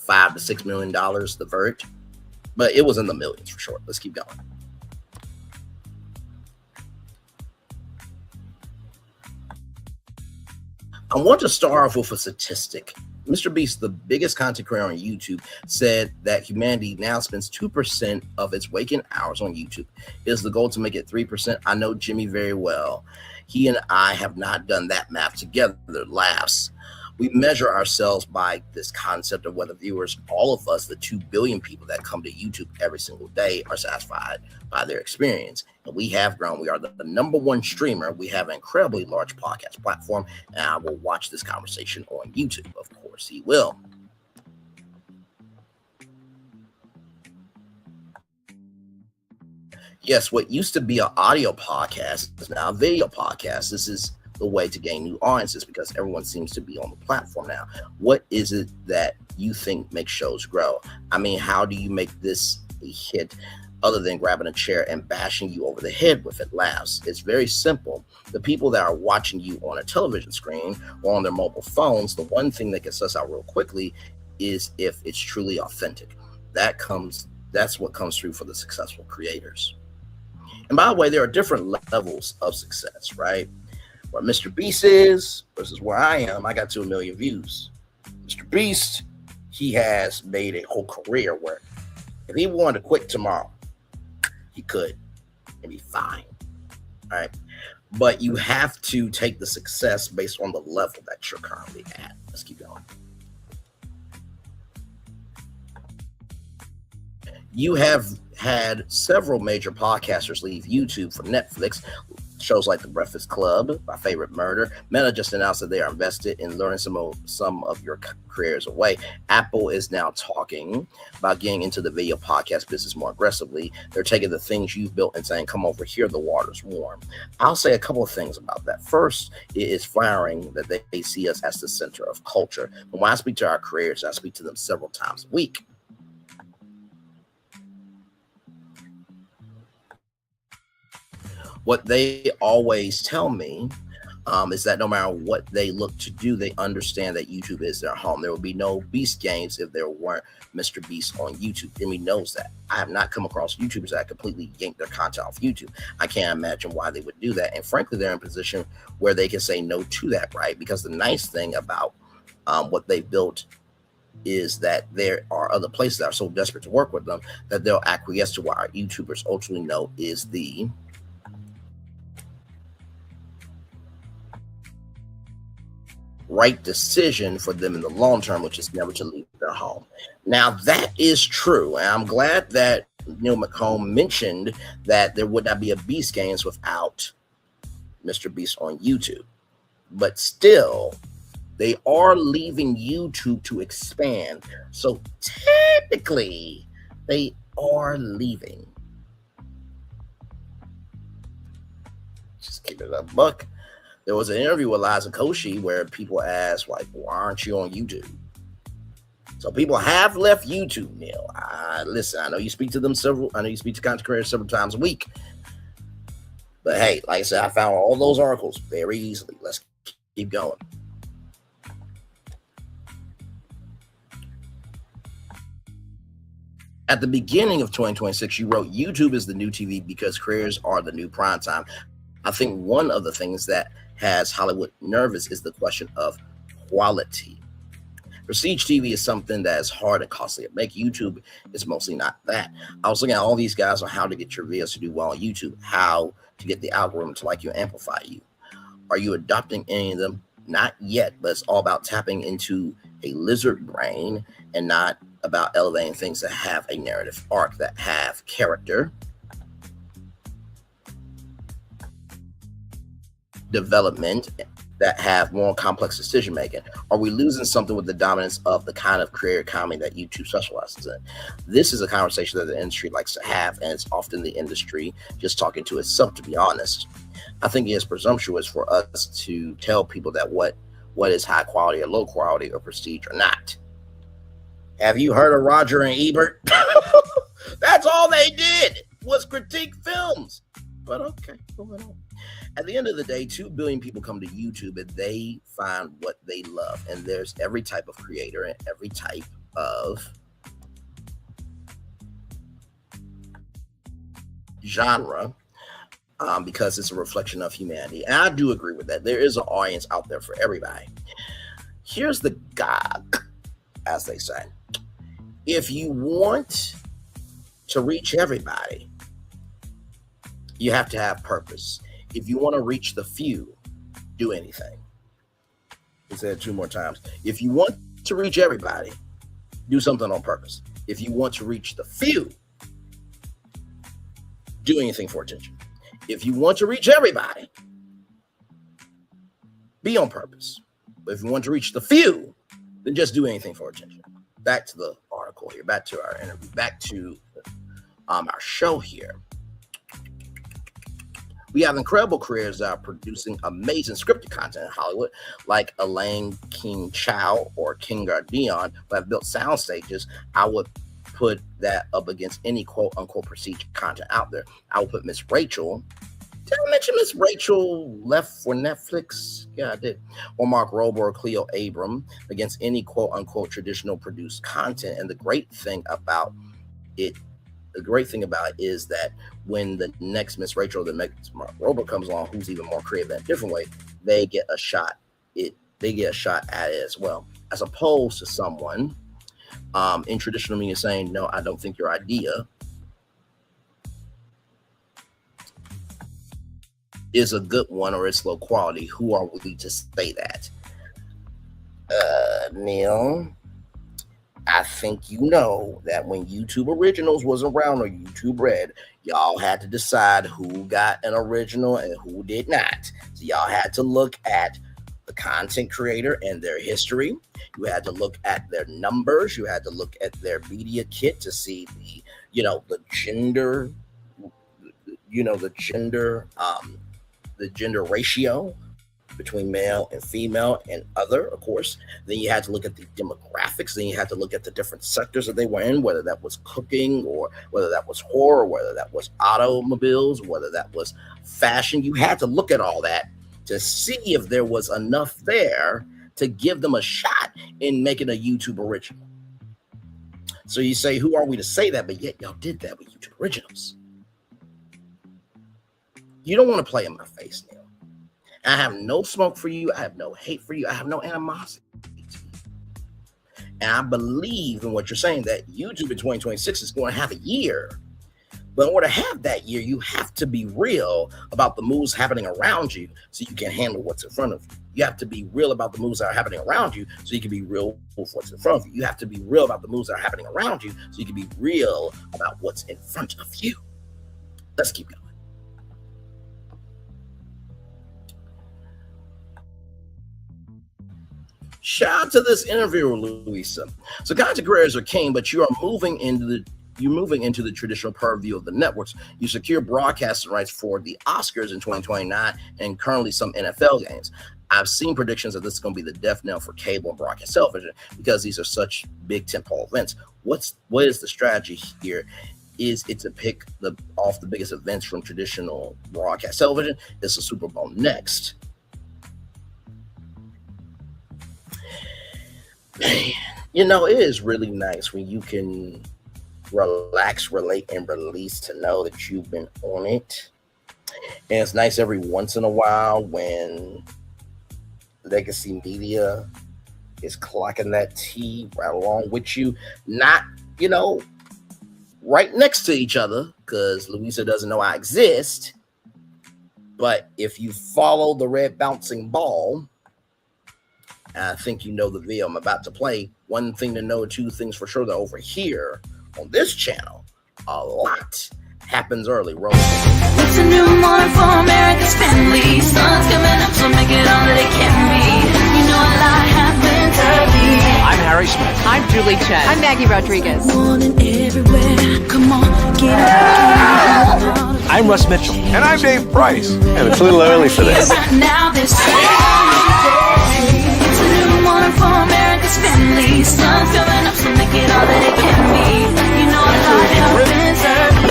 $5 to $6 million, the verdict, but it was in the millions for sure. Let's keep going. I want to start off with a statistic. Mr. Beast, the biggest content creator on YouTube, said that humanity now spends 2% of its waking hours on YouTube. Is the goal to make it 3%? I know Jimmy very well. He and I have not done that math together. Laughs. We measure ourselves by this concept of whether viewers, all of us, the 2 billion people that come to YouTube every single day, are satisfied by their experience. And we have grown. We are the number one streamer. We have an incredibly large podcast platform. And I will watch this conversation on YouTube. Of course, he will. Yes, what used to be an audio podcast is now a video podcast. This is the way to gain new audiences because everyone seems to be on the platform now. What is it that you think makes shows grow? I mean, how do you make this a hit other than grabbing a chair and bashing you over the head with it? Laughs. It's very simple. The people that are watching you on a television screen or on their mobile phones, the one thing that gets us out real quickly is if it's truly authentic. That's what comes through for the successful creators. And by the way, there are different levels of success, right? Where Mr. Beast is versus where I am, I got to 1 million views. Mr. Beast, he has made a whole career where if he wanted to quit tomorrow, he could and be fine. All right. But you have to take the success based on the level that you're currently at. Let's keep going. You have had several major podcasters leave YouTube for Netflix. Shows like The Breakfast Club, My Favorite Murder. Meta just announced that they are invested in luring some of your careers away. Apple is now talking about getting into the video podcast business more aggressively. They're taking the things you've built and saying, come over here, the water's warm. I'll say a couple of things about that. First, it is flattering that they see us as the center of culture. But when I speak to our creators, I speak to them several times a week. What they always tell me is that no matter what they look to do, they understand that YouTube is their home. There will be no Beast games if there weren't Mr. Beast on YouTube. Jimmy knows that. I have not come across YouTubers that completely yank their content off YouTube. I can't imagine why they would do that. And frankly, they're in a position where they can say no to that, right? Because the nice thing about what they built is that there are other places that are so desperate to work with them that they'll acquiesce to what our YouTubers ultimately know is the right decision for them in the long term, which is never to leave their home. Now, that is true. And I'm glad that Neal Mohan mentioned that there would not be a Beast Games without Mr. Beast on YouTube. But still, they are leaving YouTube to expand. So technically, they are leaving. keep it a buck. There was an interview with Liza Koshy where people asked, like, why aren't you on YouTube? So people have left YouTube, Neal. Listen, I know you speak to content creators several times a week. But hey, like I said, I found all those articles very easily. Let's keep going. At the beginning of 2026, you wrote, YouTube is the new TV because creators are the new prime time. I think one of the things that has Hollywood nervous is the question of quality. Prestige TV is something that is hard and costly to make. YouTube is mostly not that. I was looking at all these guys on how to get your videos to do well on YouTube, how to get the algorithm to like you and amplify you. Are you adopting any of them? Not yet, but it's all about tapping into a lizard brain and not about elevating things that have a narrative arc, that have character, development, that have more complex decision making. Are we losing something with the dominance of the kind of creator economy that YouTube specializes in? This is a conversation that the industry likes to have, and it's often the industry just talking to itself, to be honest. I think it is presumptuous for us to tell people that what is high quality or low quality or prestige or not. Have you heard of Roger and Ebert? That's all they did was critique films. But okay, moving on. At the end of the day, 2 billion people come to YouTube and they find what they love. And there's every type of creator and every type of genre, because it's a reflection of humanity. And I do agree with that. There is an audience out there for everybody. Here's the gag, as they say. If you want to reach everybody, you have to have purpose. If you want to reach the few, do anything. He said it 2 more times. If you want to reach everybody, do something on purpose. If you want to reach the few, do anything for attention. If you want to reach everybody, be on purpose. But if you want to reach the few, then just do anything for attention. Back to the article here, back to our interview, back to our show here. We have incredible creators that are producing amazing scripted content in Hollywood, like Elaine King Chow or Kinga Dion, who have built sound stages. I would put that up against any quote-unquote prestige content out there. I would put Miss Rachel. Did I mention Miss Rachel left for Netflix? Yeah, I did. Or Mark Rober or Cleo Abram against any quote-unquote traditional produced content. And the great thing about it is that when the next Miss Rachel, the next Mark Rober comes along, who's even more creative in a different way, they get a shot. They get a shot at it as well, as opposed to someone in traditional media saying, "No, I don't think your idea is a good one or it's low quality." Who are we to say that? Neal, I think you know that when YouTube Originals was around or YouTube Red, y'all had to decide who got an original and who did not. So y'all had to look at the content creator and their history. You had to look at their numbers. You had to look at their media kit to see the gender ratio between male and female and other, of course. Then you had to look at the demographics. Then you had to look at the different sectors that they were in, whether that was cooking or whether that was horror, whether that was automobiles, whether that was fashion. You had to look at all that to see if there was enough there to give them a shot in making a YouTube original. So you say, who are we to say that? But yet y'all did that with YouTube Originals. You don't want to play in my face, Neal. I have no smoke for you. I have no hate for you. I have no animosity to you. And I believe in what you're saying, that YouTube in 2026 is going to have a year. But in order to have that year, you have to be real about the moves happening around you so you can handle what's in front of you. You have to be real about the moves that are happening around you so you can be real with what's in front of you. You have to be real about the moves that are happening around you so you can be real about what's in front of you. Let's keep going. Shout out to this interviewer, Louisa. So content creators are king, but you are moving into you're moving into the traditional purview of the networks. You secure broadcasting rights for the Oscars in 2029 and currently some NFL games. I've seen predictions that this is going to be the death knell for cable and broadcast television because these are such big tentpole events. What is the strategy here? Is it to pick off the biggest events from traditional broadcast television? Is the Super Bowl next? Man, it is really nice when you can relax, relate, and release to know that you've been on it. And it's nice every once in a while when legacy media is clocking that T right along with you. Not, right next to each other, because Louisa doesn't know I exist. But if you follow the red bouncing ball, I think you know the video I'm about to play. One thing to know, two things for sure, that over here on this channel, a lot happens early. Roll. It's a new morning for America's family. Sun's coming up, so make it all that it can be. A lot happens early. I'm Harry Smith. I'm Julie Chen. I'm Maggie Rodriguez. Morning everywhere. Come on, get up. I'm Russ Mitchell. And I'm Dave Price. And it's a little early for this. Right now, this it's a new morning for America's family. Sun's coming up, so make it all that it can be. A lot happens early.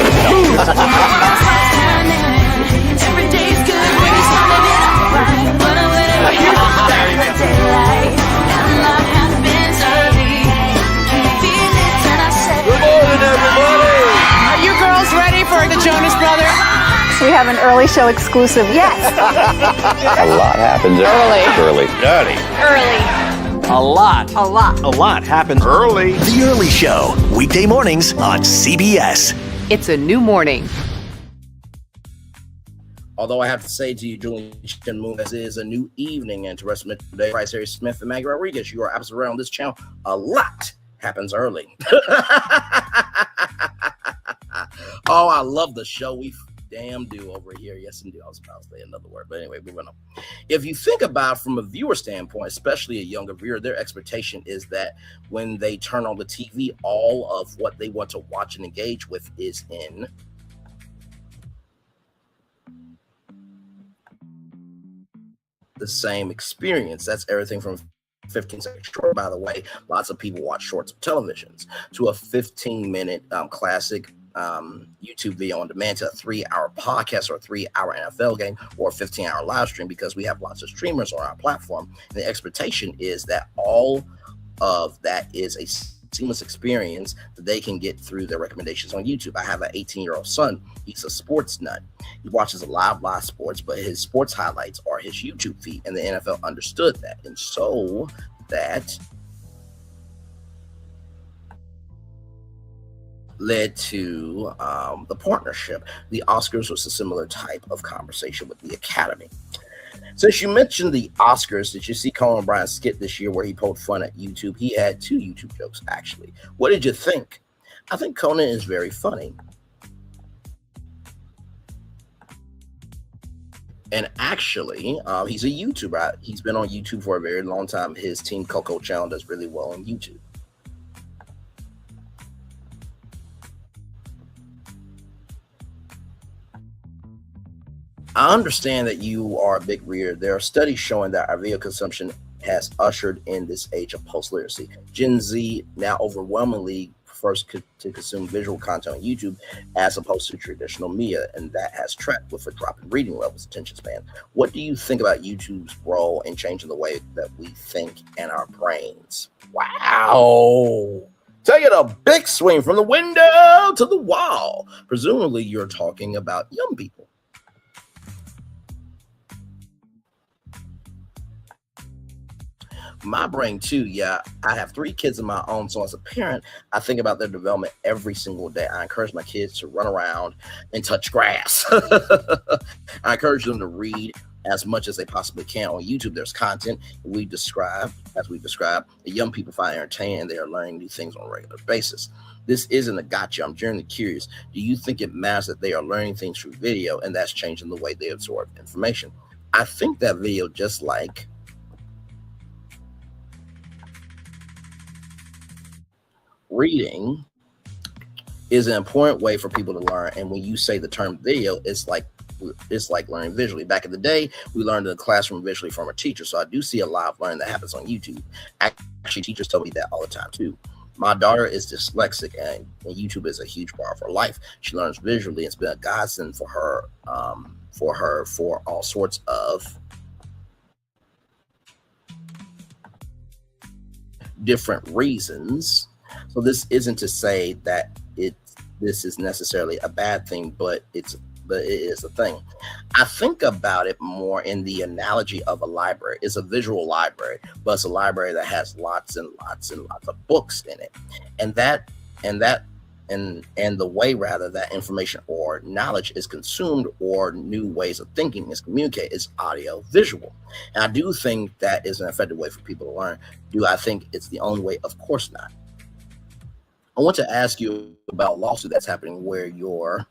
Every day's good when you're starting it off right. But whatever happens in the daylight, a lot happens early. Can you feel it? And I say, Good morning, everybody. Are you girls ready for the Jonas Brothers? We have an early show exclusive. Yes. A lot happens early. Dirty. A lot happens Early. The Early Show, weekday mornings on CBS. It's a new morning. Although I have to say to you, Julie Chen Moon, this is a new evening, and to rest of today, Price, Harry Smith, and Maggie Rodriguez, you are absolutely right on this channel. A lot happens early. Oh, I love the show. We damn do over here. Yes, indeed. I was about to say another word, but anyway, moving on. If you think about from a viewer standpoint, especially a younger viewer, their expectation is that when they turn on the TV, all of what they want to watch and engage with is in the same experience. That's everything from 15 seconds short, by the way. Lots of people watch shorts of televisions, to a 15-minute classic YouTube video on demand, to a 3-hour podcast or a 3-hour NFL game or a 15-hour live stream, because we have lots of streamers on our platform. And the expectation is that all of that is a seamless experience that they can get through their recommendations on YouTube. I have an 18-year-old son. He's a sports nut. He watches a live sports, but his sports highlights are his YouTube feed, and the NFL understood that. And so that led to the partnership. The Oscars was a similar type of conversation with the Academy. Since you mentioned the Oscars, did you see Conan O'Brien's skit this year where he poked fun at YouTube? He had 2 YouTube jokes, actually. What did you think? I think Conan is very funny. And actually, he's a YouTuber. He's been on YouTube for a very long time. His Team Coco channel does really well on YouTube. I understand that you are a big reader. There are studies showing that our video consumption has ushered in this age of post-literacy. Gen Z now overwhelmingly prefers to consume visual content on YouTube as opposed to traditional media, and that has tracked with a drop in reading levels, attention span. What do you think about YouTube's role in changing the way that we think and our brains? Wow. Taking a big swing from the window to the wall. Presumably you're talking about young people. My brain too, yeah. I have 3 kids of my own, so as a parent, I think about their development every single day. I encourage my kids to run around and touch grass. I encourage them to read as much as they possibly can. On YouTube, there's content we've described, the young people find entertaining, and they are learning new things on a regular basis. This isn't a gotcha. I'm genuinely curious. Do you think it matters that they are learning things through video, and that's changing the way they absorb information? I think that video, just like reading, is an important way for people to learn. And when you say the term video, it's like learning visually. Back in the day, we learned in the classroom visually from a teacher. So I do see a lot of learning that happens on YouTube. Actually, teachers tell me that all the time too. My daughter is dyslexic, and YouTube is a huge part of her life. She learns visually. It's been a godsend for her for all sorts of different reasons. So this isn't to say that this is necessarily a bad thing, but it is a thing. I think about it more in the analogy of a library. It's a visual library, but it's a library that has lots and lots and lots of books in it. And the way rather that information or knowledge is consumed or new ways of thinking is communicated is audio visual. And I do think that is an effective way for people to learn. Do I think it's the only way? Of course not. I want to ask you about a lawsuit that's happening where you're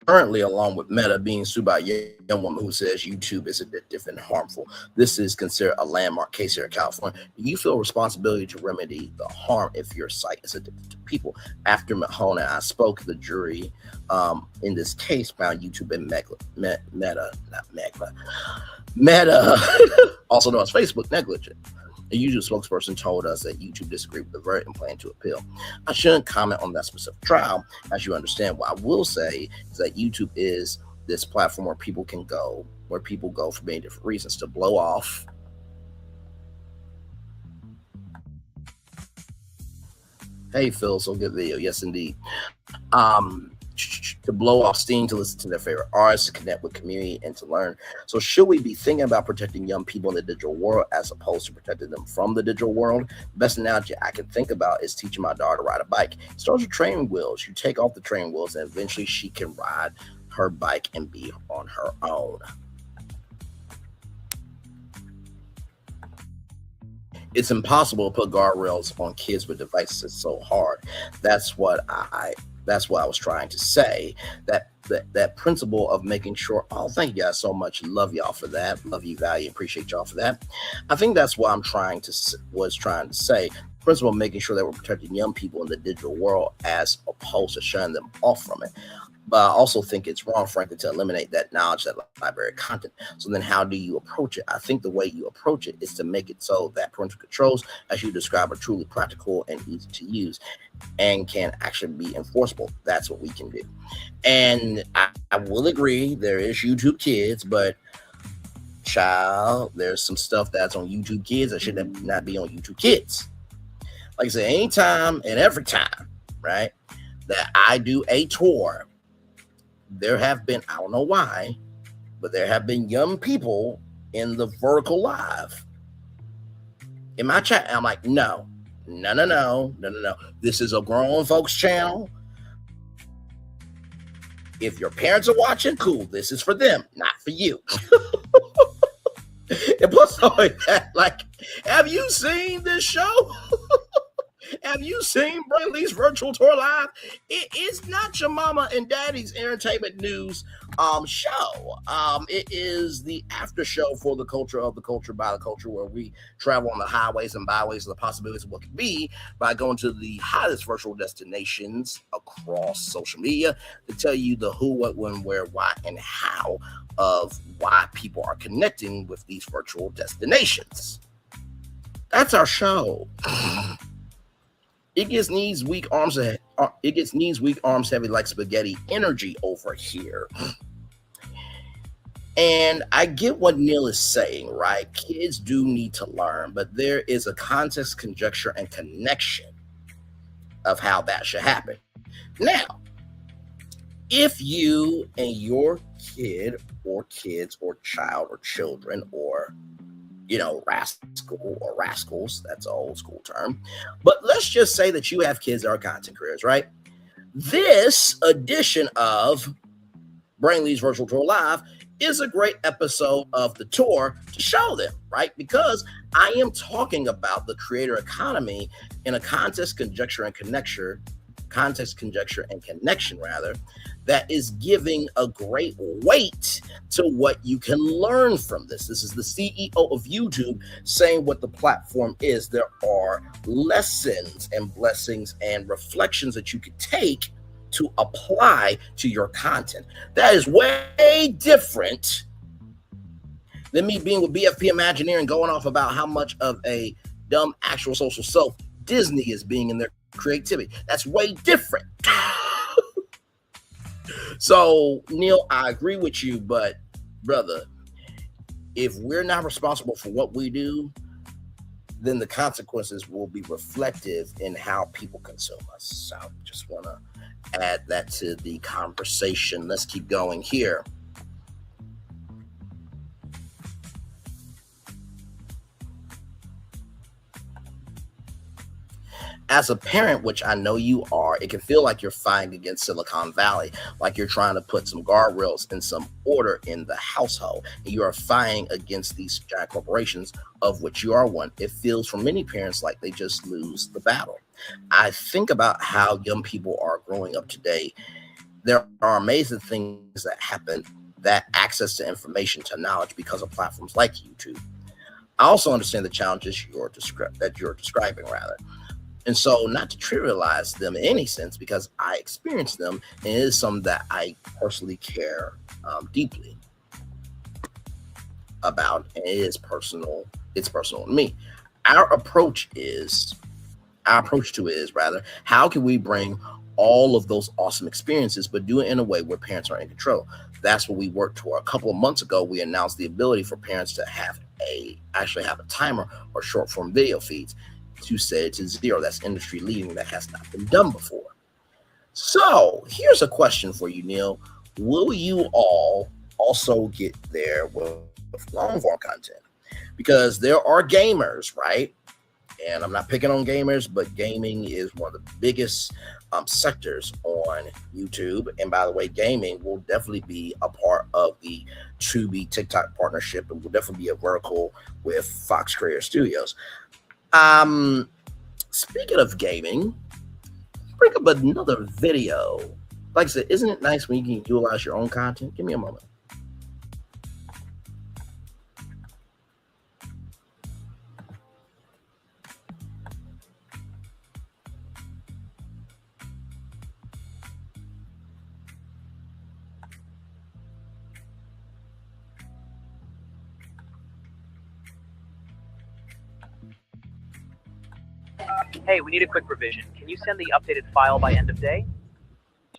currently, along with Meta, being sued by a young woman who says YouTube is addictive and harmful. This is considered a landmark case here in California. Do you feel responsibility to remedy the harm if your site is addicted to people? After Mahone and I spoke, the jury in this case found YouTube and Meta, also known as Facebook, negligent. A YouTube spokesperson told us that YouTube disagreed with the verdict and planned to appeal. I shouldn't comment on that specific trial, as you understand. What I will say is that YouTube is this platform where people go for many different reasons: to blow off, hey Phil, so good video, yes indeed. To blow off steam, to listen to their favorite artists, to connect with community, and to learn. So should we be thinking about protecting young people in the digital world as opposed to protecting them from the digital world? Best analogy I can think about is teaching my daughter to ride a bike. It starts with training wheels. You take off the training wheels, and eventually she can ride her bike and be on her own. It's impossible to put guardrails on kids with devices. It's so hard. That's what I was trying to say, that principle of making sure, oh, thank you guys so much. Love y'all for that. Love you, value, appreciate y'all for that. I think that's what was trying to say. Principle of making sure that we're protecting young people in the digital world as opposed to shutting them off from it. But I also think it's wrong, frankly, to eliminate that knowledge, that library content. So then how do you approach it? I think the way you approach it is to make it so that parental controls, as you describe, are truly practical and easy to use and can actually be enforceable. That's what we can do. And I will agree, there is YouTube Kids, but child, there's some stuff that's on YouTube Kids that should not be on YouTube Kids. Like I said, anytime and every time, right, that I do a tour, there have been, I don't know why, but there have been young people in the vertical live in my chat. I'm like, no. This is a grown folks channel. If your parents are watching, cool. This is for them, not for you. And plus, like, have you seen this show? Have you seen Brantley's Virtual Tour Live? It is not your mama and daddy's entertainment news show. It is the after show for the culture of the culture by the culture, where we travel on the highways and byways of the possibilities of what could be by going to the hottest virtual destinations across social media to tell you the who, what, when, where, why, and how of why people are connecting with these virtual destinations. That's our show. It gets knees, weak, arms heavy like spaghetti energy over here. And I get what Neal is saying, right? Kids do need to learn, but there is a context, conjecture, and connection of how that should happen. Now, if you and your kid or kids or child or children or rascal or rascals, that's an old school term. But let's just say that you have kids that are content creators, right? This edition of Brainley's Virtual Tour Live is a great episode of the tour to show them, right? Because I am talking about the creator economy in a context, conjecture, and connection context, conjecture, and connection, rather, that is giving a great weight to what you can learn from this. This is the CEO of YouTube saying what the platform is. There are lessons and blessings and reflections that you could take to apply to your content. That is way different than me being with BFP Imagineering going off about how much of a dumb actual social self Disney is being in their creativity. That's way different. So, Neal, I agree with you, but brother, if we're not responsible for what we do, then the consequences will be reflective in how people consume us. So I just want to add that to the conversation. Let's keep going here. As a parent, which I know you are, it can feel like you're fighting against Silicon Valley, like you're trying to put some guardrails and some order in the household. And you are fighting against these giant corporations, of which you are one. It feels for many parents like they just lose the battle. I think about how young people are growing up today. There are amazing things that happen, that access to information, to knowledge, because of platforms like YouTube. I also understand the challenges that you're describing, rather. And so, not to trivialize them in any sense, because I experienced them, and it is something that I personally care deeply about, and it is personal. It's personal to me. Our approach to it is rather, how can we bring all of those awesome experiences, but do it in a way where parents are in control? That's what we worked toward. A couple of months ago, we announced the ability for parents to actually have a timer or short form video feeds, to set it to 0. That's industry leading. That has not been done before. So here's a question for you, Neal. Will you all also get there with long form content? Because there are gamers, right? And I'm not picking on gamers, but gaming is one of the biggest sectors on YouTube. And by the way, gaming will definitely be a part of the Tubi TikTok partnership. It will definitely be a vertical with Fox Creator Studios. Speaking of gaming, bring up another video. Like I said, isn't it nice when you can utilize your own content? Give me a moment. Hey, we need a quick revision. Can you send the updated file by end of day?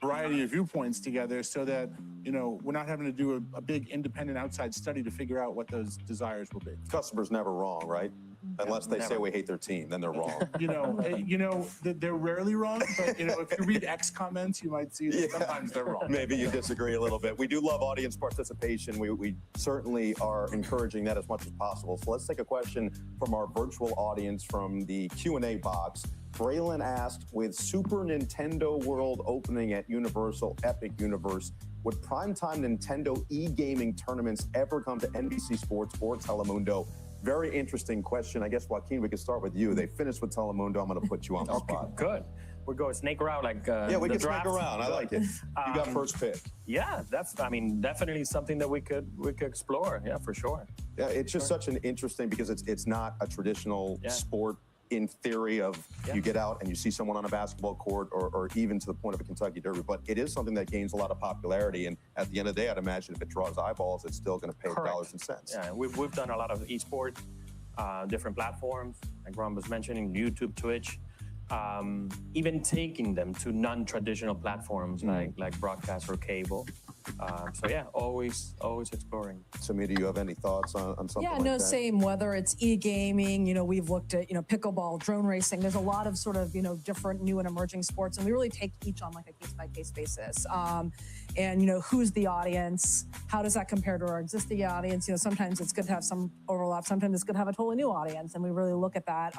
Variety of viewpoints together so that, we're not having to do a big independent outside study to figure out what those desires will be. Customer's never wrong, right? Unless they say we hate their team, then they're wrong. They're rarely wrong, but, if you read X comments, you might see that sometimes they're wrong. Maybe you disagree a little bit. We do love audience participation. We certainly are encouraging that as much as possible. So let's take a question from our virtual audience from the Q&A box. Braylon asked, with Super Nintendo World opening at Universal Epic Universe, would primetime Nintendo e-gaming tournaments ever come to NBC Sports or Telemundo? Very interesting question. I guess, Joaquin, we could start with you. They finished with Telemundo. I'm going to put you on the spot. Good. We're going snake around yeah, we can snake around. I like it. You got first pick. Yeah, that's definitely something that we could explore. Yeah, for sure. Yeah, it's just such an interesting, because it's not a traditional sport in theory of you get out and you see someone on a basketball court or even to the point of a Kentucky Derby, but it is something that gains a lot of popularity. And at the end of the day, I'd imagine if it draws eyeballs, it's still going to pay dollars and cents. Yeah, we've done a lot of esports, different platforms, like Ron was mentioning, YouTube, Twitch, even taking them to non-traditional platforms like broadcast or cable. So yeah, always exploring. Samir, do you have any thoughts on something like that? Yeah, no, same. Whether it's e-gaming, we've looked at, pickleball, drone racing. There's a lot of sort of, different new and emerging sports, and we really take each on like a case-by-case basis. And, who's the audience? How does that compare to our existing audience? Sometimes it's good to have some overlap. Sometimes it's good to have a totally new audience, and we really look at that.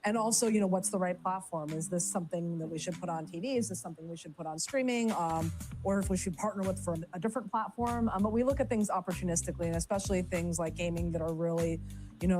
And also, what's the right platform? Is this something that we should put on TV? Is this something we should put on streaming? Or if we should partner with for a different platform? But we look at things opportunistically, and especially things like gaming that are really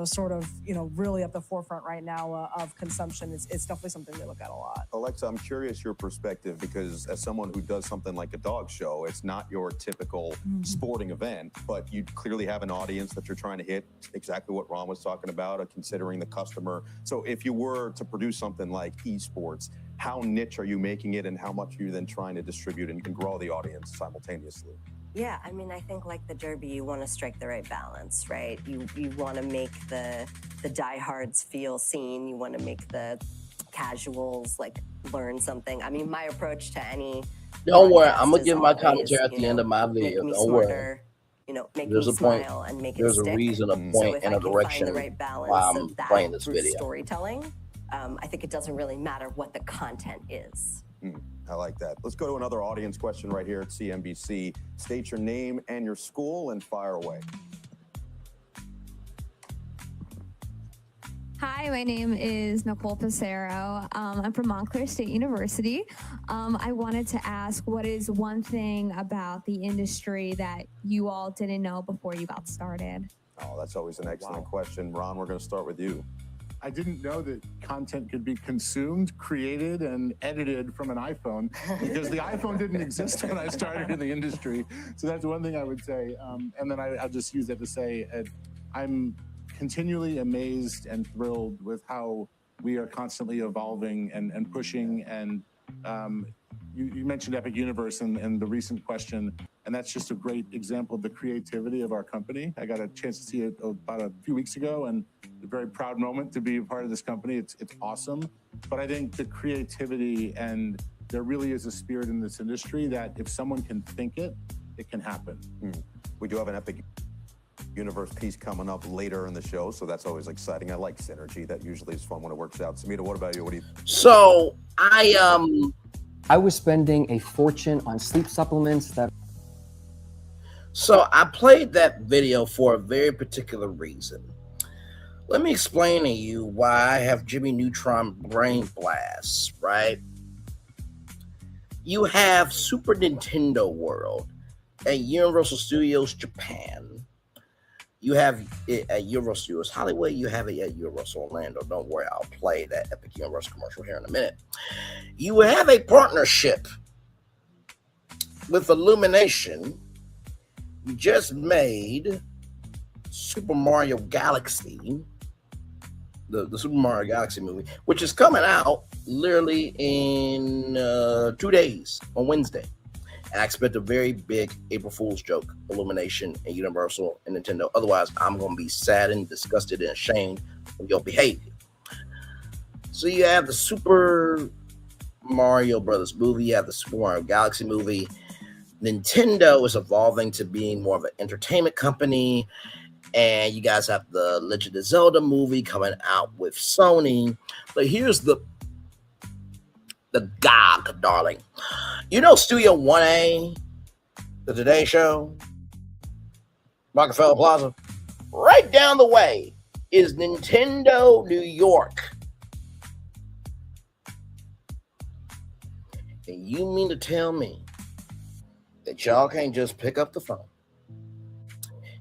sort of, really at the forefront right now of consumption. It's definitely something they look at a lot. Alexa, I'm curious your perspective, because as someone who does something like a dog show, it's not your typical sporting event, but you clearly have an audience that you're trying to hit, exactly what Ron was talking about, considering the customer. So if you were to produce something like esports, how niche are you making it, and how much are you then trying to distribute and grow the audience simultaneously? Yeah, I mean, I think like the Derby, you want to strike the right balance, right? You want to make the diehards feel seen. You want to make the casuals like learn something. I mean, my approach to any Don't worry, I'm gonna give my commentary at the end of my video. Don't worry. Make There's me a point. smile and make There's it a stick. reason, a So point, if and I a can direction find the right balance while I'm of that playing this through video. storytelling, I think it doesn't really matter what the content is. I like that. Let's go to another audience question right here at CNBC. State your name and your school and fire away. Hi, my name is Nicole Passero. I'm from Montclair State University. I wanted to ask, what is one thing about the industry that you all didn't know before you got started? Oh, that's always an excellent question. Ron, we're going to start with you. I didn't know that content could be consumed, created, and edited from an iPhone, because the iPhone didn't exist when I started in the industry. So that's one thing I would say. And then I'll just use that to say I'm continually amazed and thrilled with how we are constantly evolving and pushing. And you mentioned Epic Universe in the recent question, and that's just a great example of the creativity of our company. I got a chance to see it about a few weeks ago, and a very proud moment to be a part of this company. It's awesome. But I think the creativity, and there really is a spirit in this industry that if someone can think it, it can happen. We do have an Epic Universe piece coming up later in the show, so that's always exciting. I like synergy. That usually is fun when it works out. Samita, what about you? What do you? So I was spending a fortune on sleep supplements that. So I played that video for a very particular reason. Let me explain to you why I have Jimmy Neutron brain blasts, right? You have Super Nintendo World at Universal Studios Japan. You have it at Universal Studios Hollywood. You have it at Universal Orlando. Don't worry, I'll play that Epic Universe commercial here in a minute. You have a partnership with Illumination. You just made Super Mario Galaxy, the Super Mario Galaxy movie, which is coming out literally in 2 days on Wednesday. And I expect a very big April Fool's joke, Illumination and Universal and Nintendo. Otherwise, I'm going to be saddened, disgusted, and ashamed of your behavior. So you have the Super Mario Brothers movie. You have the Super Mario Galaxy movie. Nintendo is evolving to being more of an entertainment company. And you guys have the Legend of Zelda movie coming out with Sony. But here's the gog, darling. You know Studio 1A, the Today Show, Rockefeller Plaza? Right down the way is Nintendo New York. And you mean to tell me that y'all can't just pick up the phone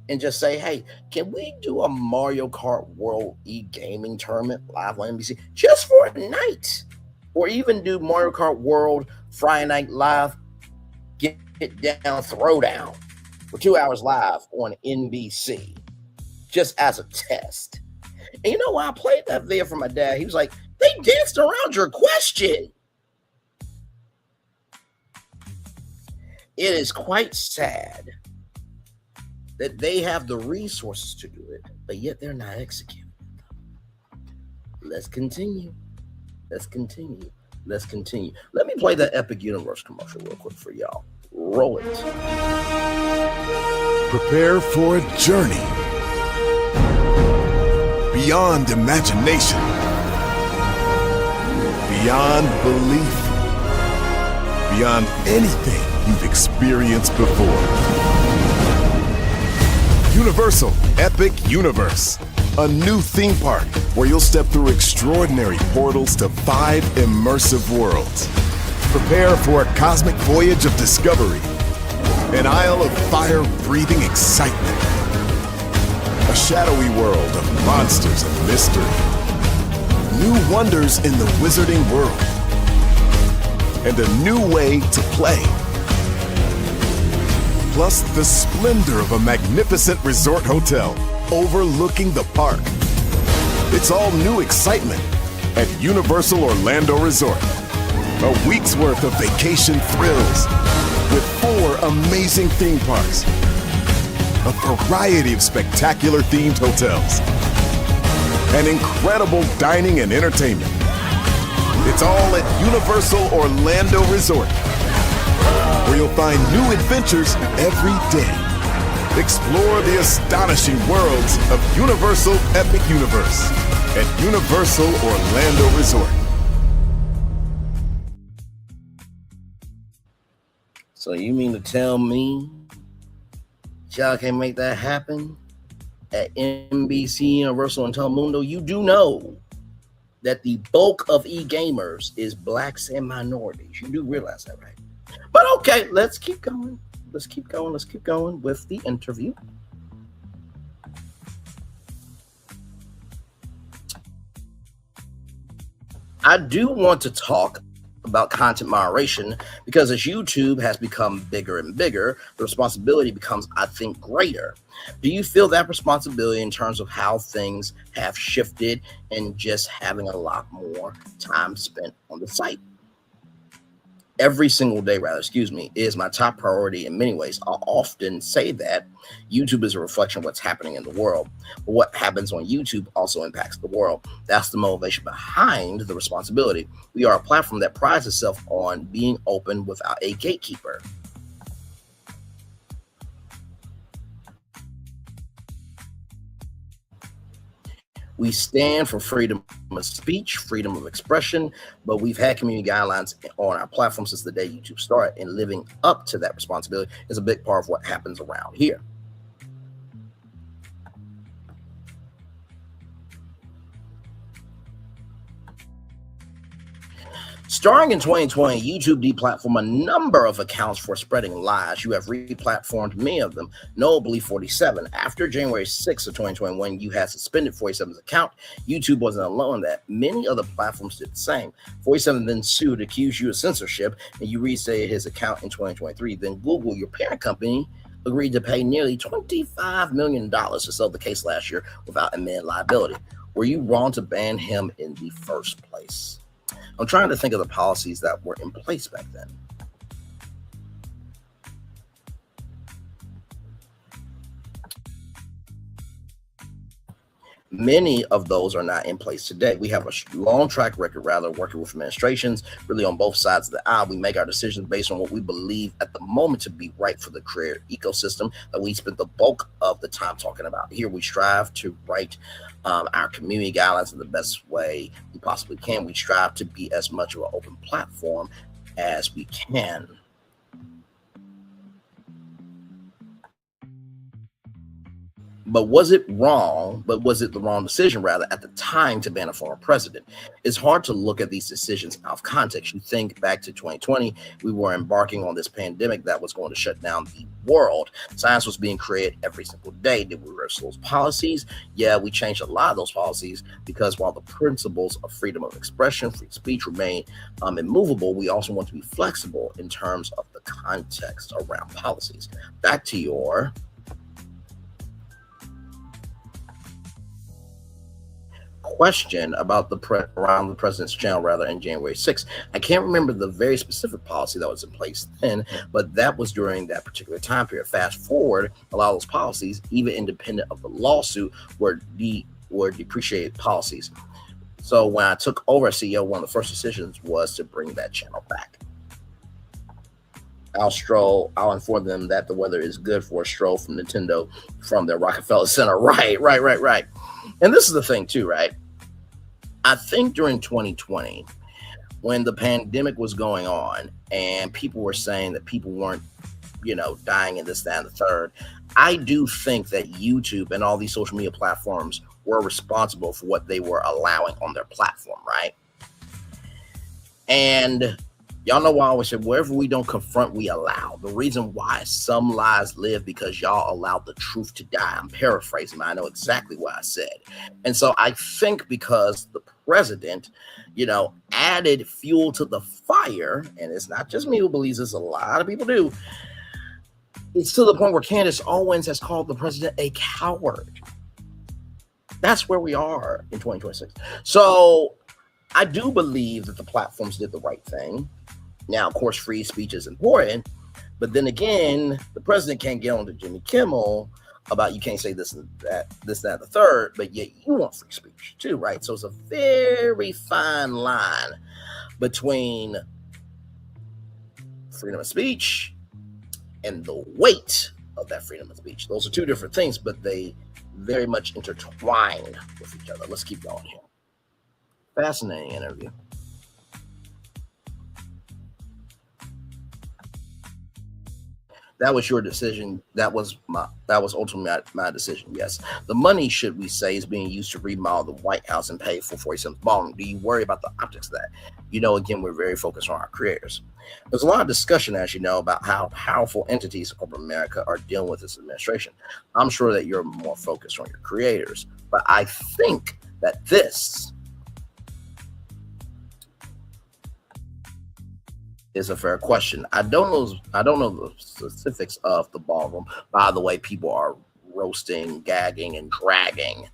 and just say, hey, can we do a Mario Kart World e-gaming tournament live on NBC just for a night? Or even do Mario Kart World Friday Night Live, Get Down, Throwdown for 2 hours live on NBC, just as a test. And you know why I played that video for my dad? He was like, they danced around your question. It is quite sad that they have the resources to do it, but yet they're not executing. Let's continue. Let's continue. Let's continue. Let me play that Epic Universe commercial real quick for y'all. Roll it. Prepare for a journey beyond imagination, beyond belief, beyond anything you've experienced before. Universal Epic Universe. A new theme park where you'll step through extraordinary portals to 5 immersive worlds. Prepare for a cosmic voyage of discovery. An isle of fire-breathing excitement. A A shadowy world of monsters and mystery. New wonders in the wizarding world. And a new way to play. Plus the splendor of a magnificent resort hotel overlooking the park. It's all new excitement at Universal Orlando Resort. A week's worth of vacation thrills with 4 amazing theme parks, a variety of spectacular themed hotels, and incredible dining and entertainment. It's all at Universal Orlando Resort, where you'll find new adventures every day. Explore the astonishing worlds of Universal Epic Universe at Universal Orlando Resort. So you mean to tell me y'all can make that happen at NBC Universal and Telemundo? You do know that the bulk of e-gamers is blacks and minorities. You do realize that, right? But okay, let's keep going. Let's keep going with the interview. I do want to talk about content moderation because as YouTube has become bigger and bigger, the responsibility becomes, I think, greater. Do you feel that responsibility in terms of how things have shifted and just having a lot more time spent on the site? Every single day, is my top priority in many ways. I'll often say that YouTube is a reflection of what's happening in the world, but what happens on YouTube also impacts the world. That's the motivation behind the responsibility. We are a platform that prides itself on being open without a gatekeeper. We stand for freedom of speech, freedom of expression, but we've had community guidelines on our platform since the day YouTube started, and living up to that responsibility is a big part of what happens around here. Starting in 2020, YouTube deplatformed a number of accounts for spreading lies. You have replatformed many of them, notably 47. After January 6th of 2021, you had suspended 47's account. YouTube wasn't alone in that. Many other platforms did the same. 47 then sued, accused you of censorship, and you reinstated his account in 2023. Then Google, your parent company, agreed to pay nearly $25 million to settle the case last year without admitting liability. Were you wrong to ban him in the first place? I'm trying to think of the policies that were in place back then. Many of those are not in place today. We have a long track record, working with administrations, really on both sides of the aisle. We make our decisions based on what we believe at the moment to be right for the creator ecosystem that we spent the bulk of the time talking about. Here, we strive to write our community guidelines in the best way we possibly can. We strive to be as much of an open platform as we can. But was it the wrong decision, at the time to ban a former president? It's hard to look at these decisions out of context. You think back to 2020, we were embarking on this pandemic that was going to shut down the world. Science was being created every single day. Did we reverse those policies? Yeah, we changed a lot of those policies because while the principles of freedom of expression, free speech remain immovable, we also want to be flexible in terms of the context around policies. Back to your question about around the president's channel in January 6th. I can't remember the very specific policy that was in place then, but that was during that particular time period. Fast forward, a lot of those policies, even independent of the lawsuit, were depreciated policies. So when I took over as CEO, one of the first decisions was to bring that channel back. I'll inform them that the weather is good for a stroll from Nintendo from the Rockefeller Center. Right. And this is the thing too, right? I think during 2020, when the pandemic was going on and people were saying that people weren't, dying in this, that, and the third, I do think that YouTube and all these social media platforms were responsible for what they were allowing on their platform, right? And Y'all know why I always say, wherever we don't confront, we allow. The reason why some lies live because y'all allowed the truth to die. I'm paraphrasing, but I know exactly what I said. And so I think because the president, added fuel to the fire, and it's not just me who believes this, a lot of people do, it's to the point where Candace Owens has called the president a coward. That's where we are in 2026. So I do believe that the platforms did the right thing. Now, of course, free speech is important, but then again, the president can't get on to Jimmy Kimmel about you can't say this and that, and the third, but yet you want free speech too, right? So it's a very fine line between freedom of speech and the weight of that freedom of speech. Those are two different things, but they very much intertwine with each other. Let's keep going here. Fascinating interview. That was your decision. That was ultimately my decision. Yes, the money, should we say, is being used to remodel the White House and pay for 47th ballroom. Do you worry about the optics of that? Again, we're very focused on our creators. There's a lot of discussion, as you know, about how powerful entities in corporate America are dealing with this administration. I'm sure that you're more focused on your creators, but I think that this is a fair question. I don't know the specifics of the ballroom. By the way, people are roasting, gagging, and dragging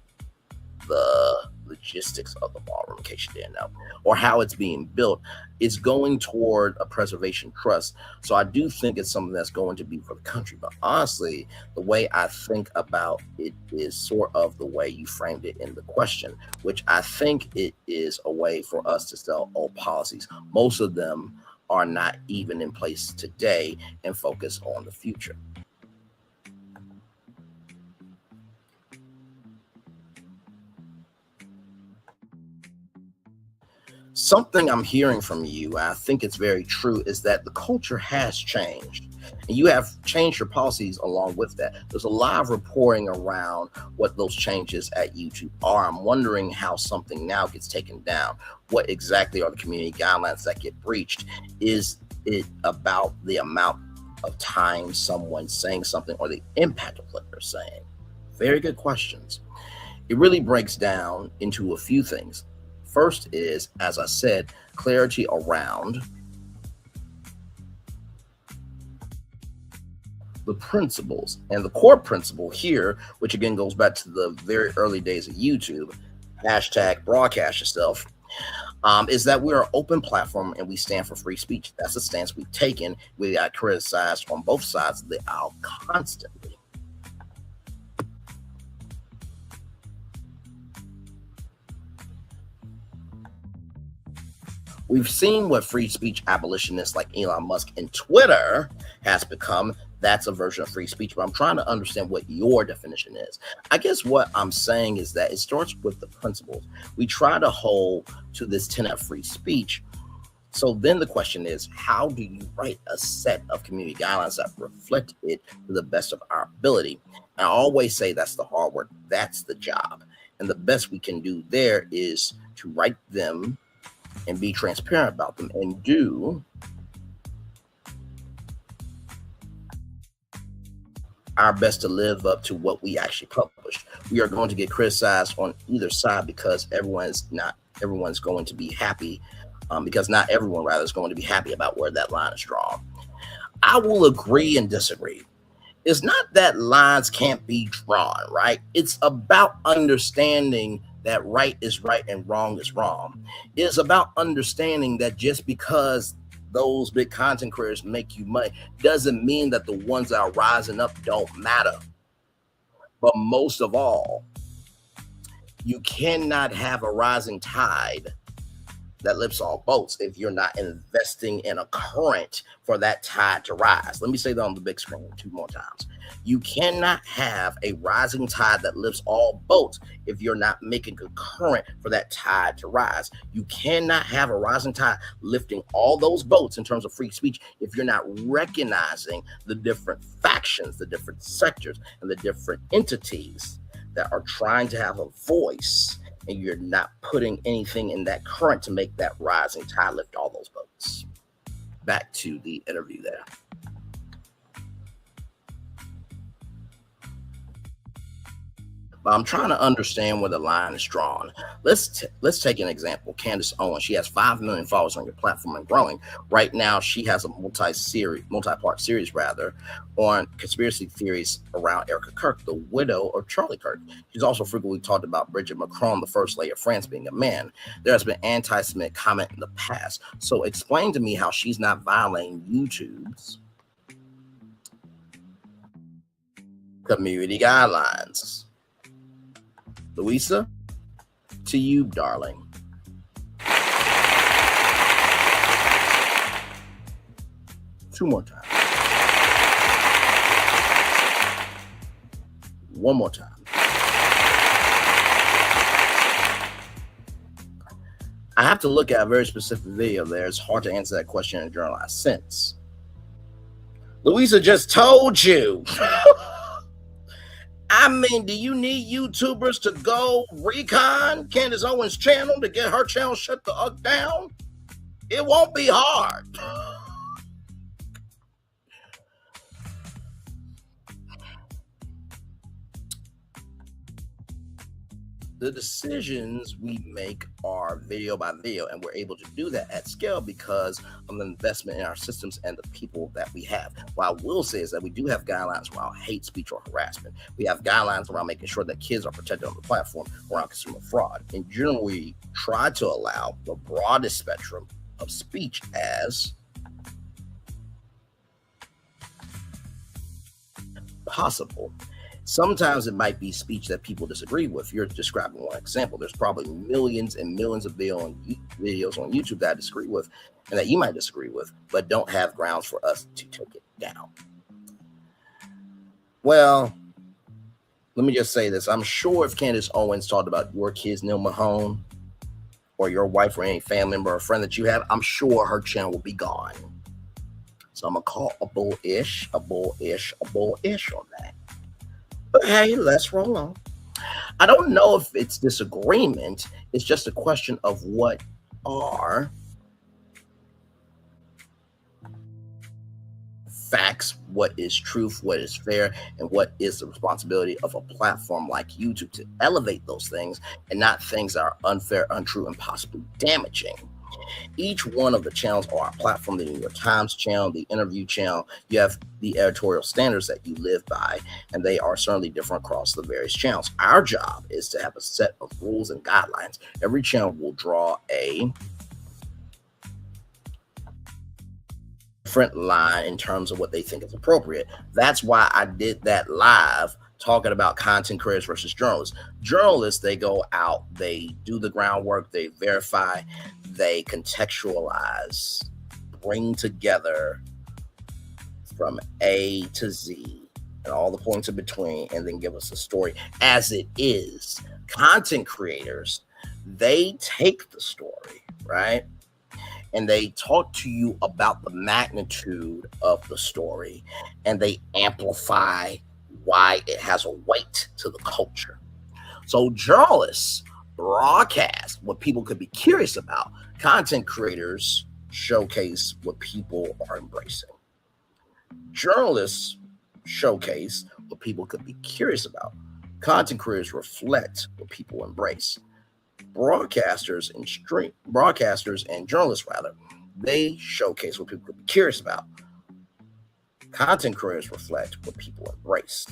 the logistics of the ballroom, in case you didn't know, or how it's being built. It's going toward a preservation trust. So I do think it's something that's going to be for the country. But honestly, the way I think about it is sort of the way you framed it in the question, which I think it is a way for us to sell old policies. Most of them are not even in place today and focus on the future. Something I'm hearing from you, I think it's very true, is that the culture has changed. And you have changed your policies along with that. There's a lot of reporting around what those changes at YouTube are. I'm wondering how something now gets taken down. What exactly are the community guidelines that get breached? Is it about the amount of time someone's saying something or the impact of what they're saying? Very good questions. It really breaks down into a few things. First is, as I said, clarity around the principles. And the core principle here, which again goes back to the very early days of YouTube, hashtag broadcast yourself, is that we're an open platform and we stand for free speech. That's the stance we've taken. We got criticized on both sides of the aisle constantly. We've seen what free speech abolitionists like Elon Musk and Twitter has become. That's a version of free speech, but I'm trying to understand what your definition is. I guess what I'm saying is that it starts with the principles. We try to hold to this tenet of free speech. So then the question is, how do you write a set of community guidelines that reflect it to the best of our ability? And I always say that's the hard work. That's the job. And the best we can do there is to write them and be transparent about them and do our best to live up to what we actually publish. We are going to get criticized on either side because everyone's going to be happy, because not everyone rather is going to be happy about where that line is drawn. I will agree and disagree. It's not that lines can't be drawn, right? It's about understanding that right is right and wrong is wrong. It's about understanding that just because those big content creators make you money doesn't mean that the ones that are rising up don't matter. But most of all, you cannot have a rising tide that lifts all boats if you're not investing in a current for that tide to rise. Let me say that on the big screen 2 more times. You cannot have a rising tide that lifts all boats if you're not making a current for that tide to rise. You cannot have a rising tide lifting all those boats in terms of free speech if you're not recognizing the different factions, the different sectors, and the different entities that are trying to have a voice, and you're not putting anything in that current to make that rising tide lift all those boats. back to the interview there. But I'm trying to understand where the line is drawn. Let's take an example. Candace Owens. She has 5 million followers on your platform and growing. Right now, she has a multi-part series on conspiracy theories around Erica Kirk, the widow of Charlie Kirk. She's also frequently talked about Bridget Macron, the first lady of France, being a man. There has been anti-Semitic comment in the past. So explain to me how she's not violating YouTube's community guidelines. Louisa, to you, darling. Two more times. One more time. I have to look at a very specific video there. It's hard to answer that question in a generalized sense. Louisa just told you. I mean, do you need YouTubers to go recon Candace Owens' channel to get her channel shut the fuck down? It won't be hard. The decisions we make are video by video, and we're able to do that at scale because of the investment in our systems and the people that we have. What I will say is that we do have guidelines around hate speech or harassment. We have guidelines around making sure that kids are protected on the platform around consumer fraud. In general, we try to allow the broadest spectrum of speech as possible. Sometimes it might be speech that people disagree with. You're describing one example. There's probably millions and millions of videos on YouTube that I disagree with and that you might disagree with, but don't have grounds for us to take it down. Well, let me just say this. I'm sure if Candace Owens talked about your kids, Neal Mohan, or your wife or any family member or friend that you have, I'm sure her channel will be gone. So I'm going to call a bullish on that. But hey, let's roll on. I don't know if it's disagreement. It's just a question of what are facts, what is truth, what is fair, and what is the responsibility of a platform like YouTube to elevate those things and not things that are unfair, untrue, and possibly damaging. Each one of the channels on our platform, the New York Times channel, the interview channel, you have the editorial standards that you live by, and they are certainly different across the various channels. Our job is to have a set of rules and guidelines. Every channel will draw a different line in terms of what they think is appropriate. That's why I did that live talking about content creators versus journalists. Journalists, they go out, they do the groundwork, they verify, they contextualize, bring together from A to Z and all the points in between, and then give us a story as it is. Content creators, they take the story, right? And they talk to you about the magnitude of the story, and they amplify why it has a weight to the culture. So journalists broadcast what people could be curious about. Content creators showcase what people are embracing. Journalists showcase what people could be curious about. Content creators reflect what people embrace. Broadcasters and journalists, they showcase what people could be curious about. Content creators reflect what people embrace.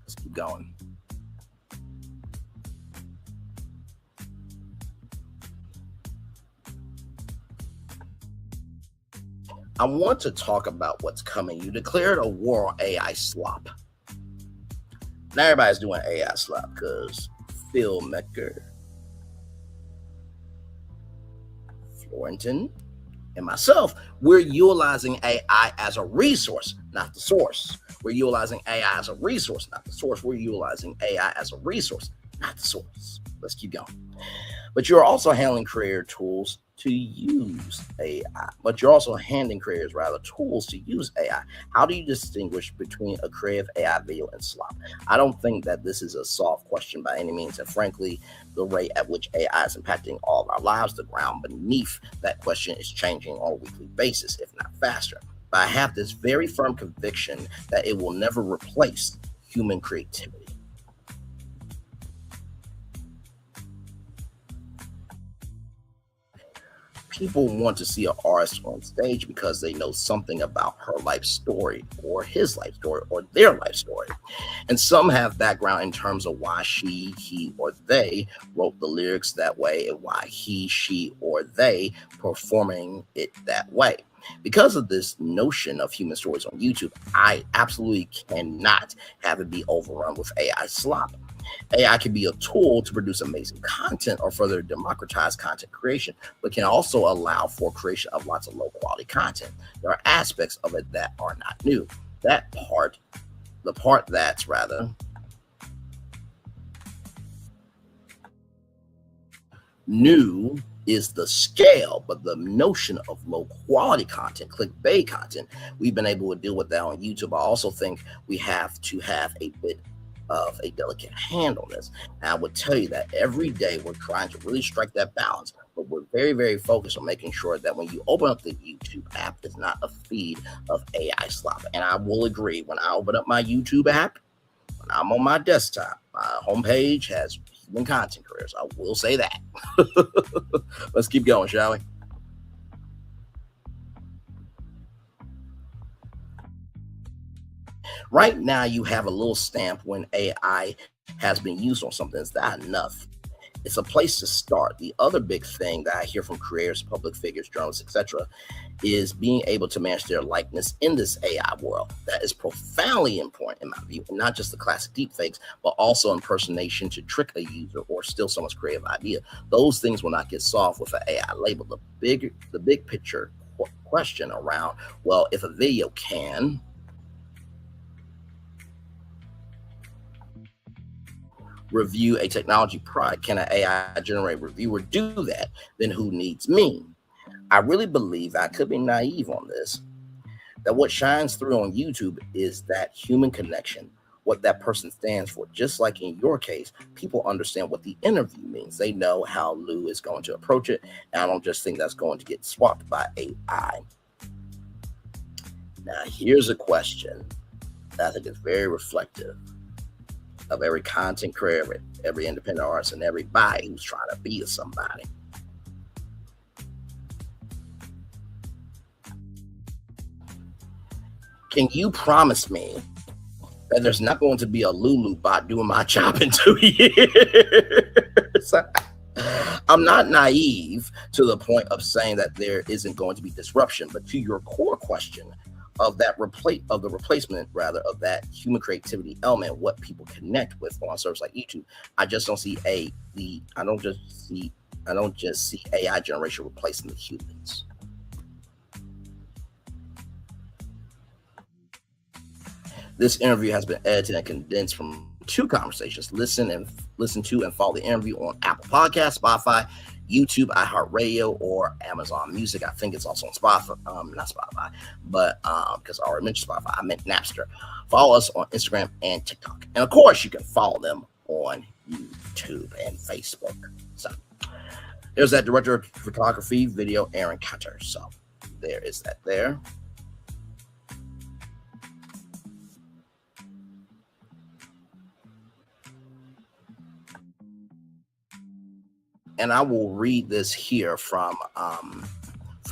Let's keep going. I want to talk about what's coming. You declared a war on AI slop. Now everybody's doing AI slop because Phil Mecker, Florentin, and myself, we're utilizing AI as a resource, not the source. We're utilizing AI as a resource, not the source. We're utilizing AI as a resource, not the source. Let's keep going. But you're also handling creator tools to use AI, but you're also handing creators rather tools to use AI. How do you distinguish between a creative AI video and slop? I don't think that this is a solved question by any means, and frankly, the rate at which AI is impacting all of our lives, the ground beneath that question is changing on a weekly basis, if not faster. But I have this very firm conviction that it will never replace human creativity. People want to see an artist on stage because they know something about her life story or his life story or their life story. And some have background in terms of why she, he, or they wrote the lyrics that way and why he, she, or they performing it that way. Because of this notion of human stories on YouTube, I absolutely cannot have it be overrun with AI slop. AI can be a tool to produce amazing content or further democratize content creation, but can also allow for creation of lots of low quality content. There are aspects of it that are not new. The part that's rather new is the scale, but the notion of low quality content, clickbait content, we've been able to deal with that on YouTube. I also think we have to have a bit of a delicate hand on this. And I would tell you that every day we're trying to really strike that balance, but we're very, very focused on making sure that when you open up the YouTube app, it's not a feed of AI slop. And I will agree, when I open up my YouTube app, when I'm on my desktop, my homepage has human content creators. I will say that. Let's keep going, shall we? Right now, you have a little stamp when AI has been used on something. Is that enough? It's a place to start. The other big thing that I hear from creators, public figures, journalists, etc., is being able to manage their likeness in this AI world. That is profoundly important in my view, and not just the classic deepfakes, but also impersonation to trick a user or steal someone's creative idea. Those things will not get solved with an AI label. The big picture question around, well, if a video can review a technology product, can an AI generate reviewer do that? Then who needs me? I really believe, I could be naive on this, that what shines through on YouTube is that human connection, what that person stands for. Just like in your case, people understand what the interview means. They know how Lou is going to approach it. And I don't just think that's going to get swapped by AI. Now, here's a question that I think is very reflective of every content creator, every independent artist, and everybody who's trying to be somebody. Can you promise me that there's not going to be a Lulu bot doing my job in 2 years? I'm not naive to the point of saying that there isn't going to be disruption, but to your core question of that replacement rather of that human creativity element, what people connect with on service like YouTube, I just don't see I don't just see AI generation replacing the humans. This interview has been edited and condensed from 2 conversations. Listen to and follow the interview on Apple Podcasts, Spotify, YouTube, iHeartRadio, or Amazon Music. I think it's also on Spotify, not Spotify, but because I already mentioned Spotify, I meant Napster. Follow us on Instagram and TikTok. And of course, you can follow them on YouTube and Facebook. So there's that director of photography, video, Aaron Cutter. So there is that there. And I will read this here from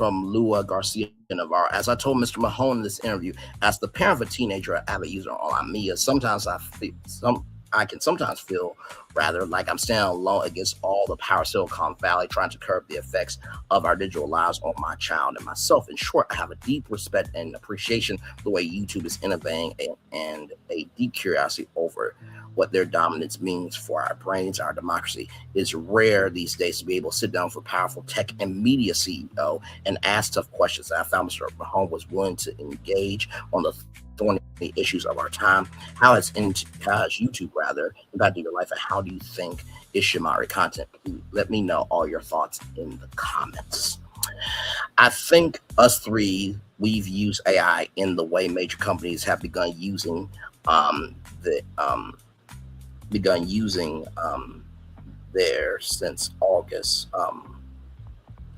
Lua Garcia Navarro. As I told Mr. Mahone in this interview, as the parent of a teenager, avid user of online media, sometimes I can sometimes feel rather like I'm standing alone against all the power of Silicon Valley, trying to curb the effects of our digital lives on my child and myself. In short, I have a deep respect and appreciation for the way YouTube is innovating and a deep curiosity over what their dominance means for our brains, our democracy. It's rare these days to be able to sit down for a powerful tech and media CEO and ask tough questions. And I found Mr. Mohan was willing to engage on the thorny issues of our time. How has YouTube impacted your life, and how do you think is Shamari content? Let me know all your thoughts in the comments. I think us three, we've used AI in the way major companies have begun using there since August.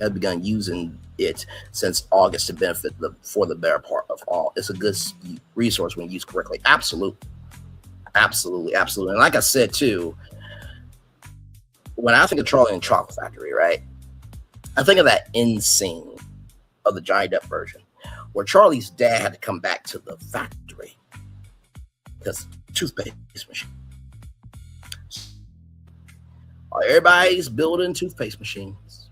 Have begun using it since August to benefit for the better part of all. It's a good resource when used correctly. Absolutely. And like I said too, when I think of Charlie and the Chocolate Factory, right? I think of that end scene of the Johnny Depp version where Charlie's dad had to come back to the factory because toothpaste machine. Everybody's building toothpaste machines.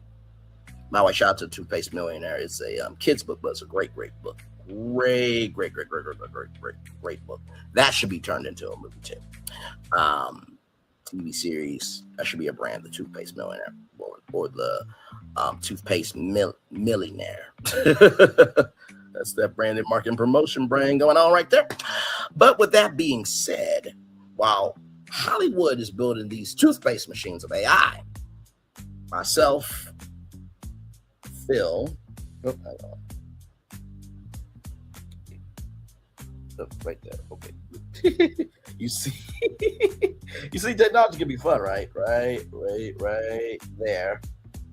My way, shout out to Toothpaste Millionaire. It's a kid's book, but it's a great book. Great book. That should be turned into a movie too. TV series. That should be a brand, the Toothpaste Millionaire or the Toothpaste Millionaire. That's that branded marketing promotion brand going on right there. But with that being said, while Hollywood is building these toothpaste machines of AI, myself, Phil, right there. Okay. You see technology can be fun, right? Right there.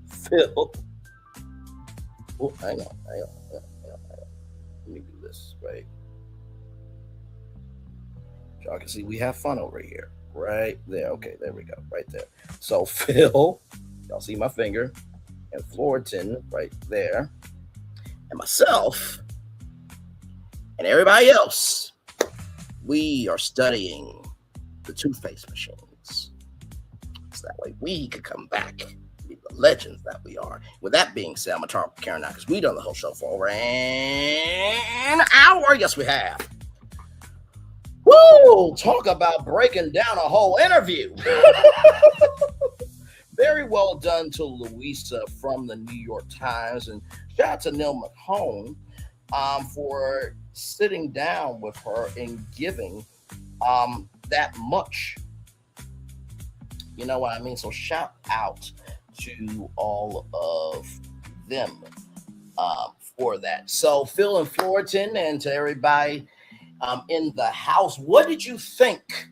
Phil. Oh, hang on. Let me do this, right? Y'all can see we have fun over here. Right there. Okay, there we go. Right there. So Phil, y'all see my finger, and Florian right there, and myself, and everybody else, we are studying the toothpaste machines. So that way we could come back and be the legends that we are. With that being said, I'm going to talk to Karen now because we've done the whole show for over an hour. Yes, we have. Woo! Talk about breaking down a whole interview. Very well done to Louisa from the New York Times, and shout out to Neal Mohan for sitting down with her and giving that much. You know what I mean? So shout out to all of them for that. So Phil and Florian, and to everybody in the house, what did you think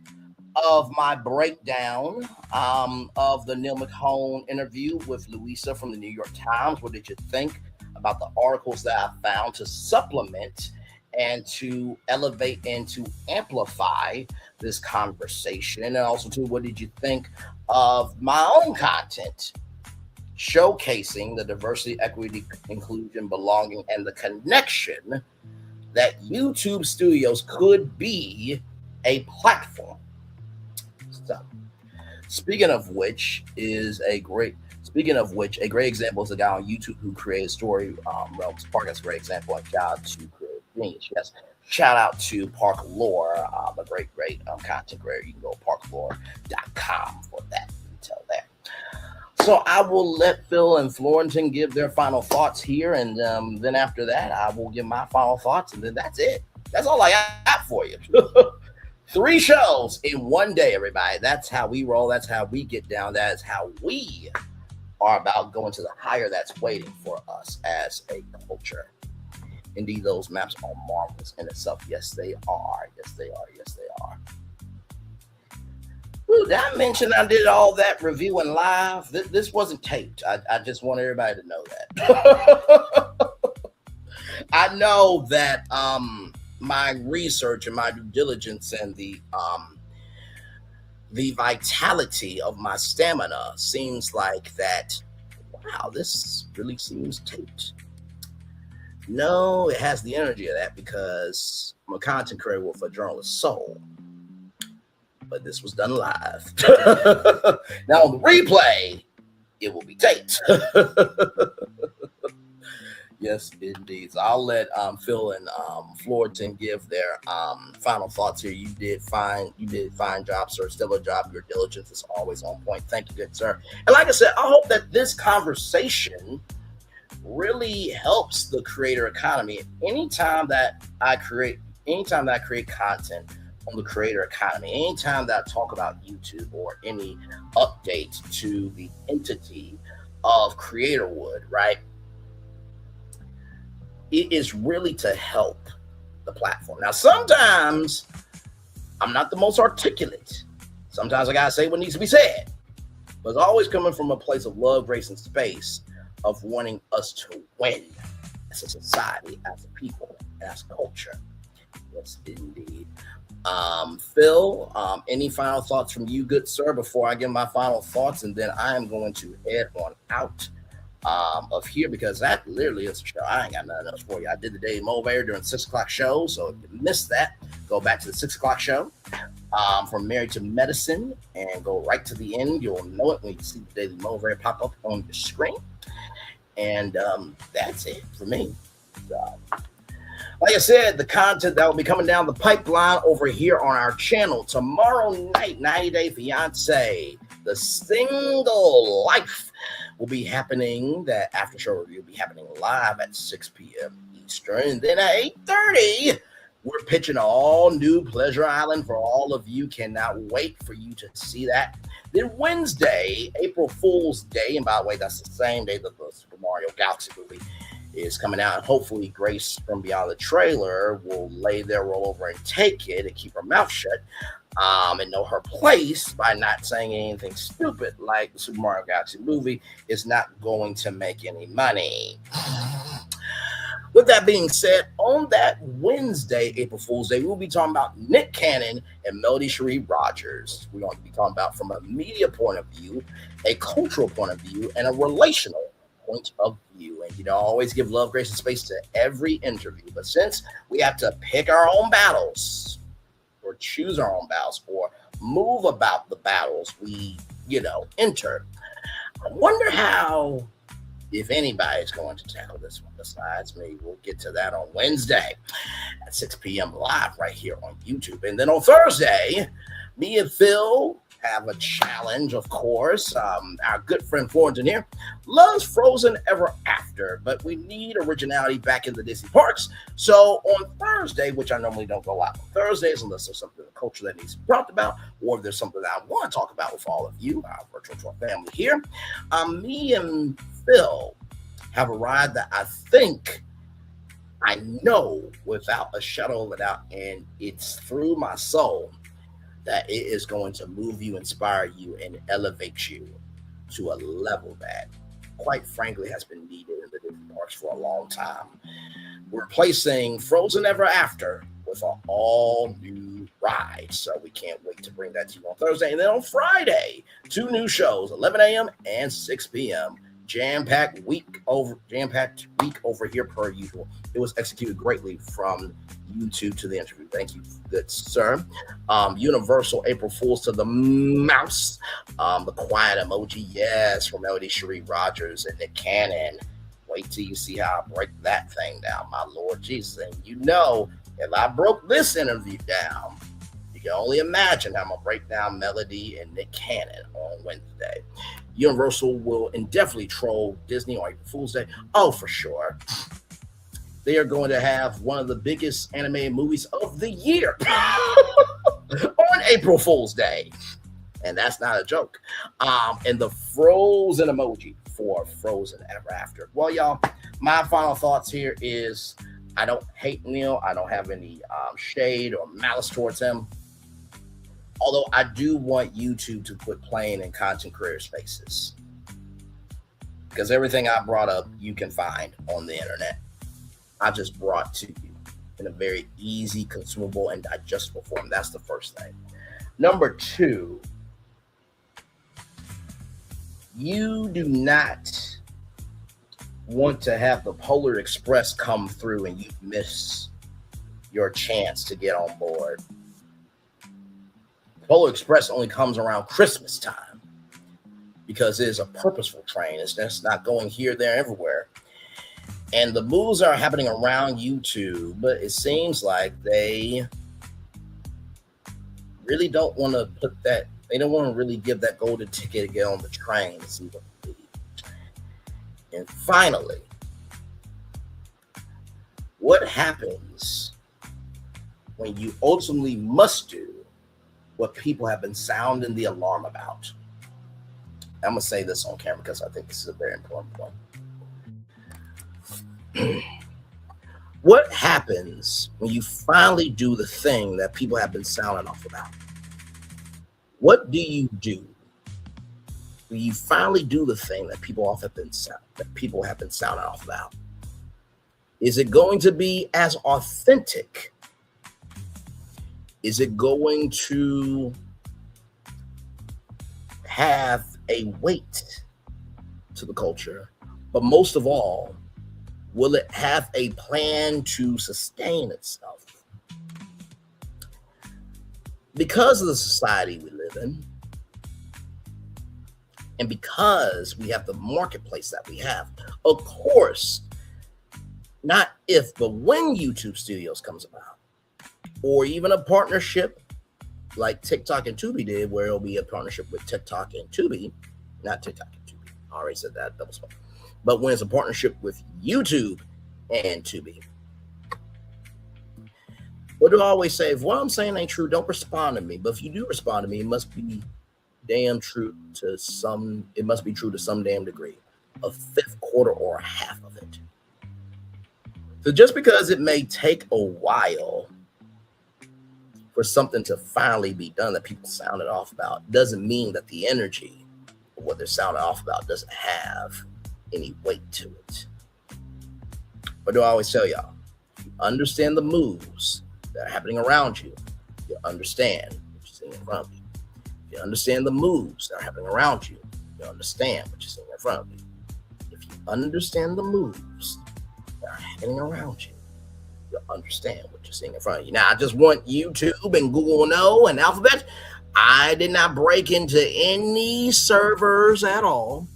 of my breakdown of the Neal Mohan interview with Louisa from the New York Times? What did you think about the articles that I found to supplement and to elevate and to amplify this conversation? And also, too, what did you think of my own content showcasing the diversity, equity, inclusion, belonging, and the connection that YouTube Studios could be a platform? So, speaking of which, a great example is the guy on YouTube who created Story Realms Park. That's a great example. Like, shout out to Creative Genius. Yes, shout out to Park Lore, a great content creator. You can go to parklore.com for that detail there. So I will let Phil and Florian give their final thoughts here, and then after that, I will give my final thoughts, and then that's it. That's all I got for you. 3 shows in one day, everybody. That's how we roll. That's how we get down. That is how we are about going to the higher that's waiting for us as a culture. Indeed, those maps are marvelous in itself. Yes, they are. Yes, they are. Yes, they are. Ooh, did I mention I did all that reviewing live? This wasn't taped. I just want everybody to know that. I know that my research and my due diligence and the vitality of my stamina seems like that. Wow, this really seems taped. No, it has the energy of that because I'm a content creator with a journalist soul. But this was done live. Now on the replay, it will be taped. Yes, indeed. So I'll let Phil and Fullerton give their final thoughts here. You did fine job, sir. Stellar job. Your diligence is always on point. Thank you, good sir. And like I said, I hope that this conversation really helps the creator economy. Anytime that I create content on the creator economy, anytime that I talk about YouTube or any updates to the entity of Creatorwood, right? It is really to help the platform. Now, sometimes I'm not the most articulate. Sometimes I gotta say what needs to be said. But it's always coming from a place of love, grace, and space of wanting us to win as a society, as a people, as a culture. Yes, indeed. Phil, any final thoughts from you, good sir, before I give my final thoughts? And then I am going to head on out of here because that literally is a show. I ain't got nothing else for you. I did the Daily Motivator during 6 o'clock show, so if you missed that, go back to the 6 o'clock show from Married to Medicine and go right to the end. You'll know it when you see the Daily Motivator pop up on your screen. And that's it for me. Like I said, the content that will be coming down the pipeline over here on our channel tomorrow night, 90 Day Fiance, the single life will be happening. That after show review will be happening live at 6 p.m. Eastern. And then at 8:30, we're pitching an all new Pleasure Island for all of you. Cannot wait for you to see that. Then Wednesday, April Fool's Day, and by the way, that's the same day that the Super Mario Galaxy movie is coming out. And hopefully Grace from Beyond the Trailer will lay their roll over and take it and keep her mouth shut and know her place by not saying anything stupid like the Super Mario Galaxy movie is not going to make any money. With that being said, on that Wednesday, April Fool's Day, we'll be talking about Nick Cannon and Melody Cherie Rogers. We're going to be talking about from a media point of view, a cultural point of view, and a relational point of view. And, I always give love, grace, and space to every interview. But since we have to pick our own battles or choose our own battles or move about the battles we, enter, I wonder how, if anybody's going to tackle this one besides me. We'll get to that on Wednesday at 6 p.m. live right here on YouTube. And then on Thursday, me and Phil have a challenge, of course. Our good friend Florence here loves Frozen Ever After, but we need originality back in the Disney parks. So on Thursday, which I normally don't go out on Thursdays unless there's something in the culture that needs to be talked about, or if there's something that I want to talk about with all of you, our virtual tour family here, me and Phil have a ride that I think I know without a shadow of a doubt, and it's through my soul that it is going to move you, inspire you, and elevate you to a level that, quite frankly, has been needed in the Disney parks for a long time. We're replacing Frozen Ever After with an all-new ride, so we can't wait to bring that to you on Thursday. And then on Friday, 2 new shows, 11 a.m. and 6 p.m. Jam-packed week over here per usual. It was executed greatly from YouTube to the interview. Thank you, good sir. Universal April Fools to the mouse. The quiet emoji, yes, from Melody Cherie Rogers and Nick Cannon. Wait till you see how I break that thing down, my Lord Jesus. And if I broke this interview down, you can only imagine how I'm going to break down Melody and Nick Cannon on Wednesday. Universal will indefinitely troll Disney on April Fool's Day. Oh, for sure. They are going to have one of the biggest animated movies of the year on April Fool's Day. And that's not a joke. And the frozen emoji for Frozen Ever After. Well, y'all, my final thoughts here is I don't hate Neal. I don't have any shade or malice towards him. Although I do want YouTube to quit playing in content creator spaces. Because everything I brought up, you can find on the internet. I just brought to you in a very easy, consumable, and digestible form. That's the first thing. Number 2, you do not want to have the Polar Express come through and you miss your chance to get on board. Polar Express only comes around Christmas time because it is a purposeful train. It's just not going here, there, everywhere. And the moves are happening around YouTube, but it seems like they really don't want to put that, they don't want to really give that golden ticket to get on the train. And finally, what happens when you ultimately must do what people have been sounding the alarm about? I'm going to say this on camera because I think this is a very important point. What happens when you finally do the thing that people have been sounding off about? What do you do when you finally do the thing that people have been sounding off about? Is it going to be as authentic? Is it going to have a weight to the culture? But most of all, will it have a plan to sustain itself? Because of the society we live in, and because we have the marketplace that we have, of course, not if, but when YouTube Studios comes about, or even a partnership like TikTok and Tubi did, where it'll be a partnership with TikTok and Tubi, not TikTok and Tubi, I already said that, double spell. But when it's a partnership with YouTube and Tubi, what do I always say? If what I'm saying ain't true, don't respond to me. But if you do respond to me, it must be damn true to some, it must be true to some damn degree, a fifth, quarter, or a half of it. So just because it may take a while for something to finally be done that people sounded off about, doesn't mean that the energy of what they're sounding off about doesn't have any weight to it. What do I always tell y'all? If you understand the moves that are happening around you, you understand what you're seeing in front of you. If you understand the moves that are happening around you, you understand what you're seeing in front of you. If you understand the moves that are happening around you, you'll understand what you're seeing in front of you. Now, I just want YouTube and Google Know and Alphabet. I did not break into any servers at all.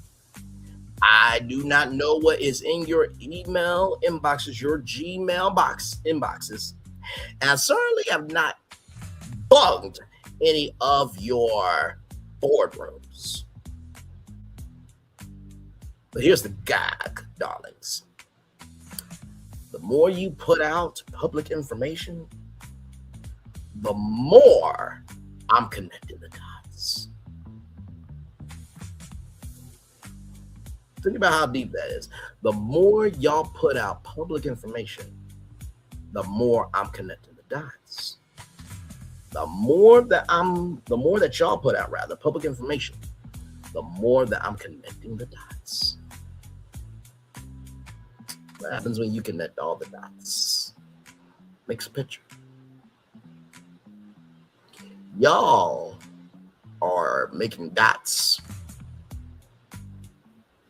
I do not know what is in your email inboxes, your Gmail box inboxes. And I certainly have not bugged any of your boardrooms. But here's the gag, darlings. The more you put out public information, the more I'm connecting the dots. Think about how deep that is. The more y'all put out public information, the more I'm connecting the dots. The more that y'all put out, rather, public information, the more that I'm connecting the dots. What happens when you connect all the dots? Makes a picture. Y'all are making dots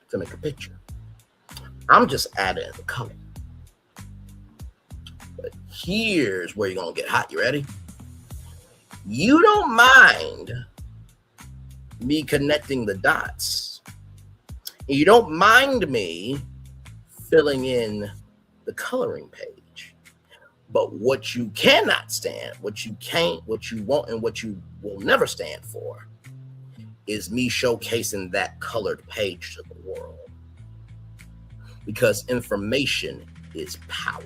to make a picture. I'm just adding the color. But here's where you're gonna get hot. You ready? You don't mind me connecting the dots. You don't mind me filling in the coloring page. But what you cannot stand, what you won't, and what you will never stand for is me showcasing that colored page to the world. Because information is power.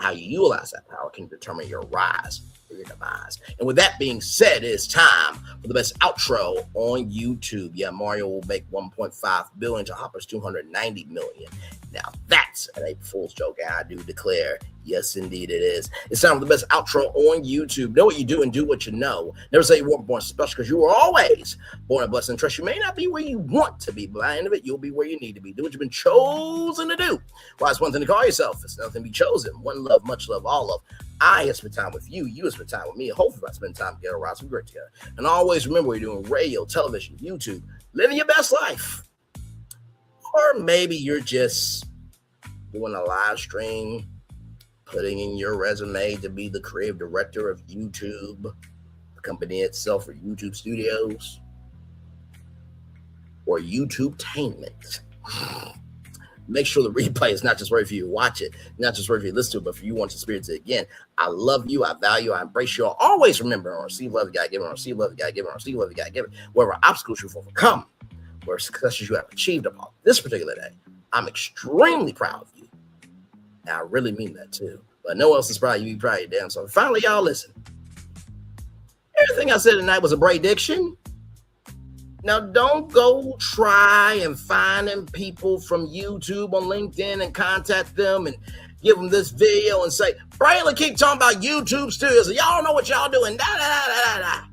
How you utilize that power can determine your rise or your demise. And with that being said, it's time for the best outro on YouTube. Yeah, Mario will make 1.5 billion to Hopper's 290 million. Now that's an April Fool's joke, and I do declare, yes, indeed it is. It's time for the best outro on YouTube. Know what you do and do what you know. Never say you weren't born special, because you were always born a blessing. Trust you may not be where you want to be, but by the end of it, you'll be where you need to be. Do what you've been chosen to do. Well, it's one thing to call yourself. It's nothing to be chosen. One love, much love, all love. I have spent time with you. You have spent time with me. Hopefully, I spend time together, around some great together. And always remember, you're doing radio, television, YouTube, living your best life. Or maybe you're just doing a live stream, putting in your resume to be the creative director of YouTube, the company itself, or YouTube Studios, or YouTubetainment. make sure the replay is not just ready for you to watch it, not just ready for you to listen to it, but for you want to experience it again. I love you. I value. I embrace you all. Always remember, or receive love, you got to give it, or receive love, you got to give it, or receive love, you got to give it. Wherever obstacles you've overcome, where successes you have achieved upon this particular day, I'm extremely proud of you. And I really mean that too. But no one else is proud of you. Be proud of your damn self. Finally, y'all listen. Everything I said tonight was a prediction. Now, don't go try and find them people from YouTube on LinkedIn and contact them and give them this video and say, Braylon keep talking about YouTube studios. So y'all know what y'all doing. Da, da, da, da, da.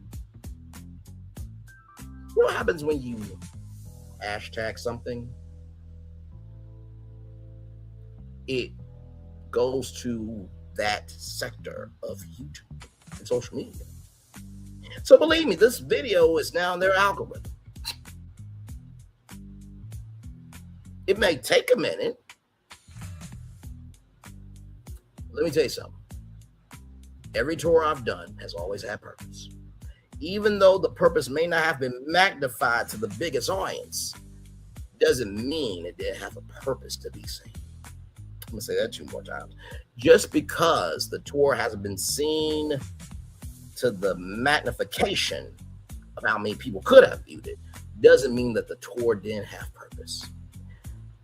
You know what happens when you hashtag something? It goes to that sector of YouTube and social media. So believe me, this video is now in their algorithm. It may take a minute. Let me tell you something. Every tour I've done has always had purpose. Even though the purpose may not have been magnified to the biggest audience, doesn't mean it didn't have a purpose to be seen. I'm going to say that 2 more times. Just because the tour hasn't been seen to the magnification of how many people could have viewed it, doesn't mean that the tour didn't have purpose.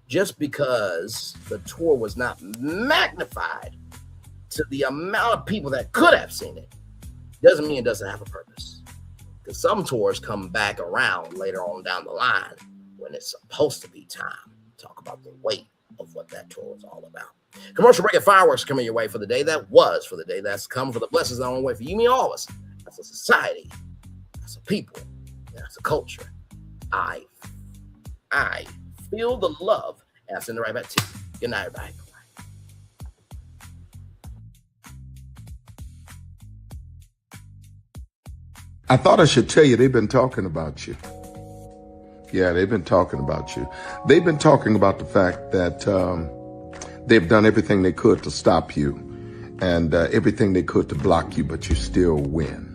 Just because the tour was not magnified to the amount of people that could have seen it, doesn't mean it doesn't have a purpose. Because some tours come back around later on down the line when it's supposed to be time to talk about the weight of what that tour is all about. Commercial break and fireworks coming your way for the day that was, for the day that's come, for the blessings that are on the way for you, me, all of us, as a society, as a people, and as a culture. I feel the love, and I send it right back to you. Good night, everybody. I thought I should tell you, they've been talking about you. Yeah, they've been talking about you. They've been talking about the fact that they've done everything they could to stop you and everything they could to block you, but you still win.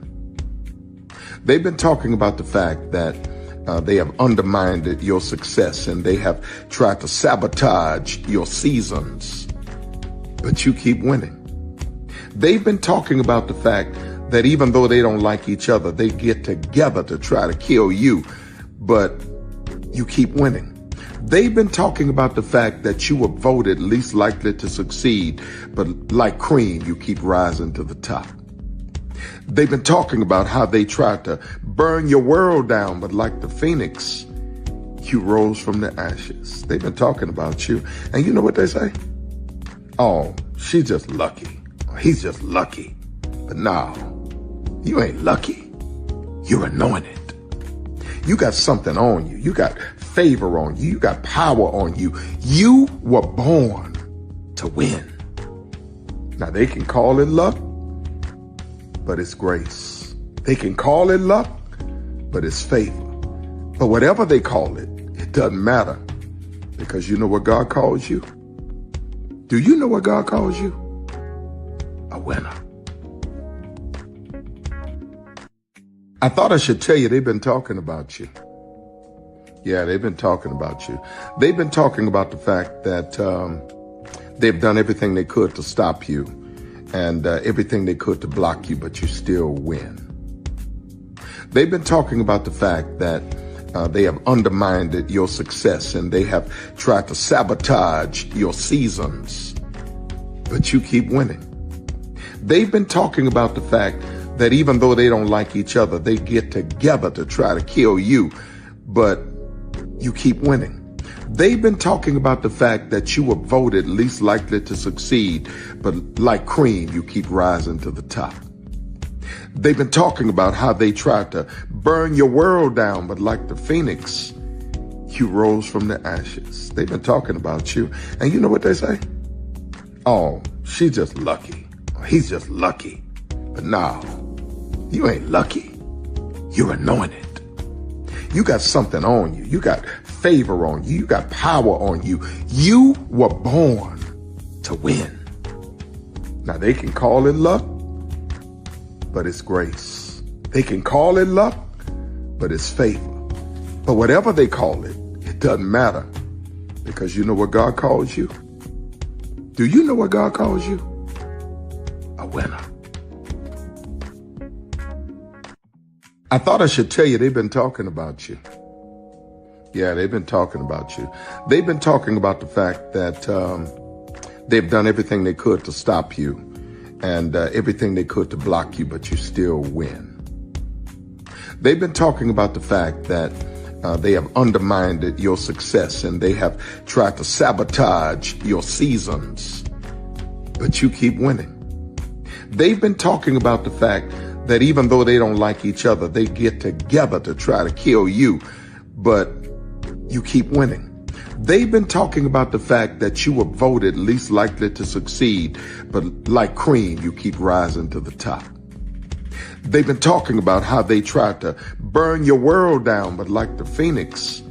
They've been talking about the fact that they have undermined your success and they have tried to sabotage your seasons, but you keep winning. They've been talking about the fact that even though they don't like each other, they get together to try to kill you, but you keep winning. They've been talking about the fact that you were voted least likely to succeed, but like cream, you keep rising to the top. They've been talking about how they tried to burn your world down, but like the phoenix, you rose from the ashes. They've been talking about you. And you know what they say? Oh, she's just lucky. He's just lucky. But no, you ain't lucky. You're anointed. You got something on you. You got favor on you. You got power on you. You were born to win. Now they can call it luck, but it's grace. They can call it luck, but it's favor. But whatever they call it, it doesn't matter, because you know what God calls you? Do you know what God calls you? A winner. I thought I should tell you, they've been talking about you. Yeah, they've been talking about you. They've been talking about the fact that they've done everything they could to stop you and everything they could to block you, but you still win. They've been talking about the fact that they have undermined your success and they have tried to sabotage your seasons, but you keep winning. They've been talking about the fact that even though they don't like each other, they get together to try to kill you, but you keep winning. They've been talking about the fact that you were voted least likely to succeed, but like cream, you keep rising to the top. They've been talking about how they tried to burn your world down, but like the phoenix, you rose from the ashes. They've been talking about you. And you know what they say? Oh, she's just lucky. He's just lucky. But no, you ain't lucky. You're anointed. You got something on you. You got favor on you. You got power on you. You were born to win. Now they can call it luck, but it's grace. They can call it luck, but it's favor. But whatever they call it, it doesn't matter, Because you know what God calls you? Do you know what God calls you? A winner. I thought I should tell you they've been talking about you. Yeah, they've been talking about you. They've been talking about the fact that they've done everything they could to stop you and everything they could to block you, but you still win. They've been talking about the fact that they have undermined your success and they have tried to sabotage your seasons, but you keep winning. They've been talking about the fact that even though they don't like each other, they get together to try to kill you, but you keep winning. They've been talking about the fact that you were voted least likely to succeed, but like cream, you keep rising to the top. They've been talking about how they tried to burn your world down, but like the phoenix,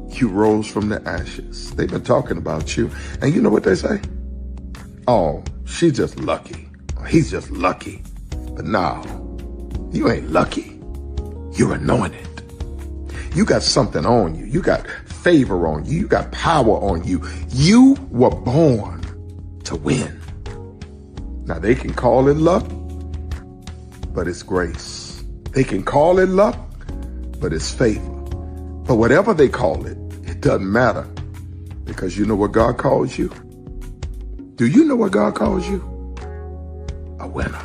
you rose from the ashes. They've been talking about you. And you know what they say? Oh, she's just lucky. He's just lucky. But no, you ain't lucky. You're anointed. You got something on you. You got favor on you. You got power on you. You were born to win. Now they can call it luck, but it's grace. They can call it luck, but it's favor. But whatever they call it, it doesn't matter, because you know what God calls you? Do you know what God calls you? A winner.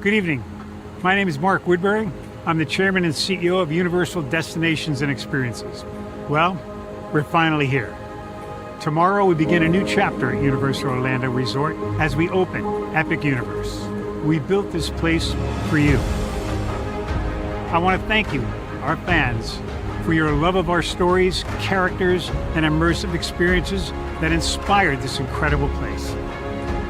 Good evening. My name is Mark Woodbury. I'm the chairman and CEO of Universal Destinations and Experiences. Well, we're finally here. Tomorrow we begin a new chapter at Universal Orlando Resort as we open Epic Universe. We built this place for you. I want to thank you, our fans, for your love of our stories, characters, and immersive experiences that inspired this incredible place.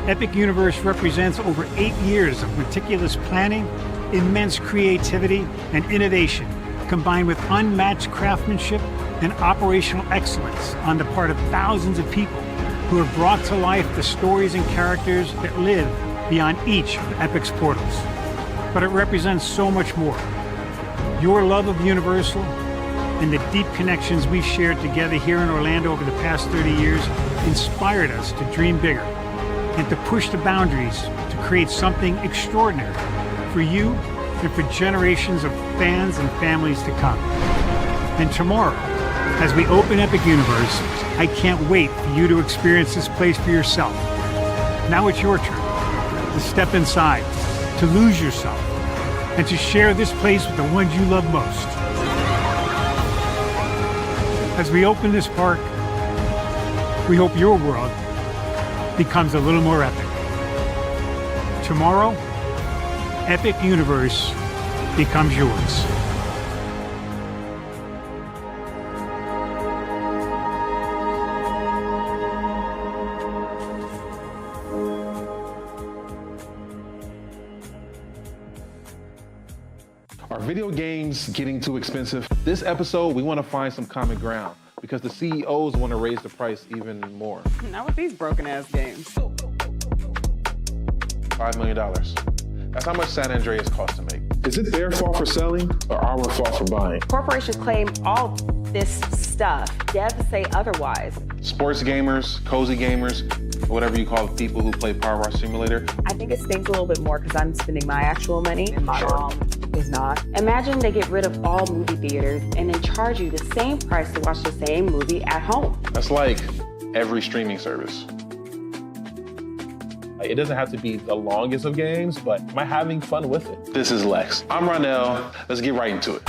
Epic Universe represents over 8 years of meticulous planning, immense creativity, and innovation, combined with unmatched craftsmanship and operational excellence on the part of thousands of people who have brought to life the stories and characters that live beyond each of Epic's portals. But it represents so much more. Your love of Universal and the deep connections we've shared together here in Orlando over the past 30 years inspired us to dream bigger and to push the boundaries to create something extraordinary for you and for generations of fans and families to come. And tomorrow, as we open Epic Universe, I can't wait for you to experience this place for yourself. Now it's your turn to step inside, to lose yourself, and to share this place with the ones you love most. As we open this park, we hope your world becomes a little more epic. Tomorrow, Epic Universe becomes yours. Are video games getting too expensive? This episode, we want to find some common ground because the CEOs want to raise the price even more. Not with these broken ass games. $5 million. That's how much San Andreas costs to make. Is it their fault for selling or our fault for buying? Corporations claim all this stuff. Devs say otherwise. Sports gamers, cozy gamers, whatever you call the people who play Power Wash Simulator. I think it stings a little bit more because I'm spending my actual money and my mom is not. Imagine they get rid of all movie theaters and then charge you the same price to watch the same movie at home. That's like every streaming service. It doesn't have to be the longest of games, but am I having fun with it? This is Lex. I'm Ronell. Let's get right into it.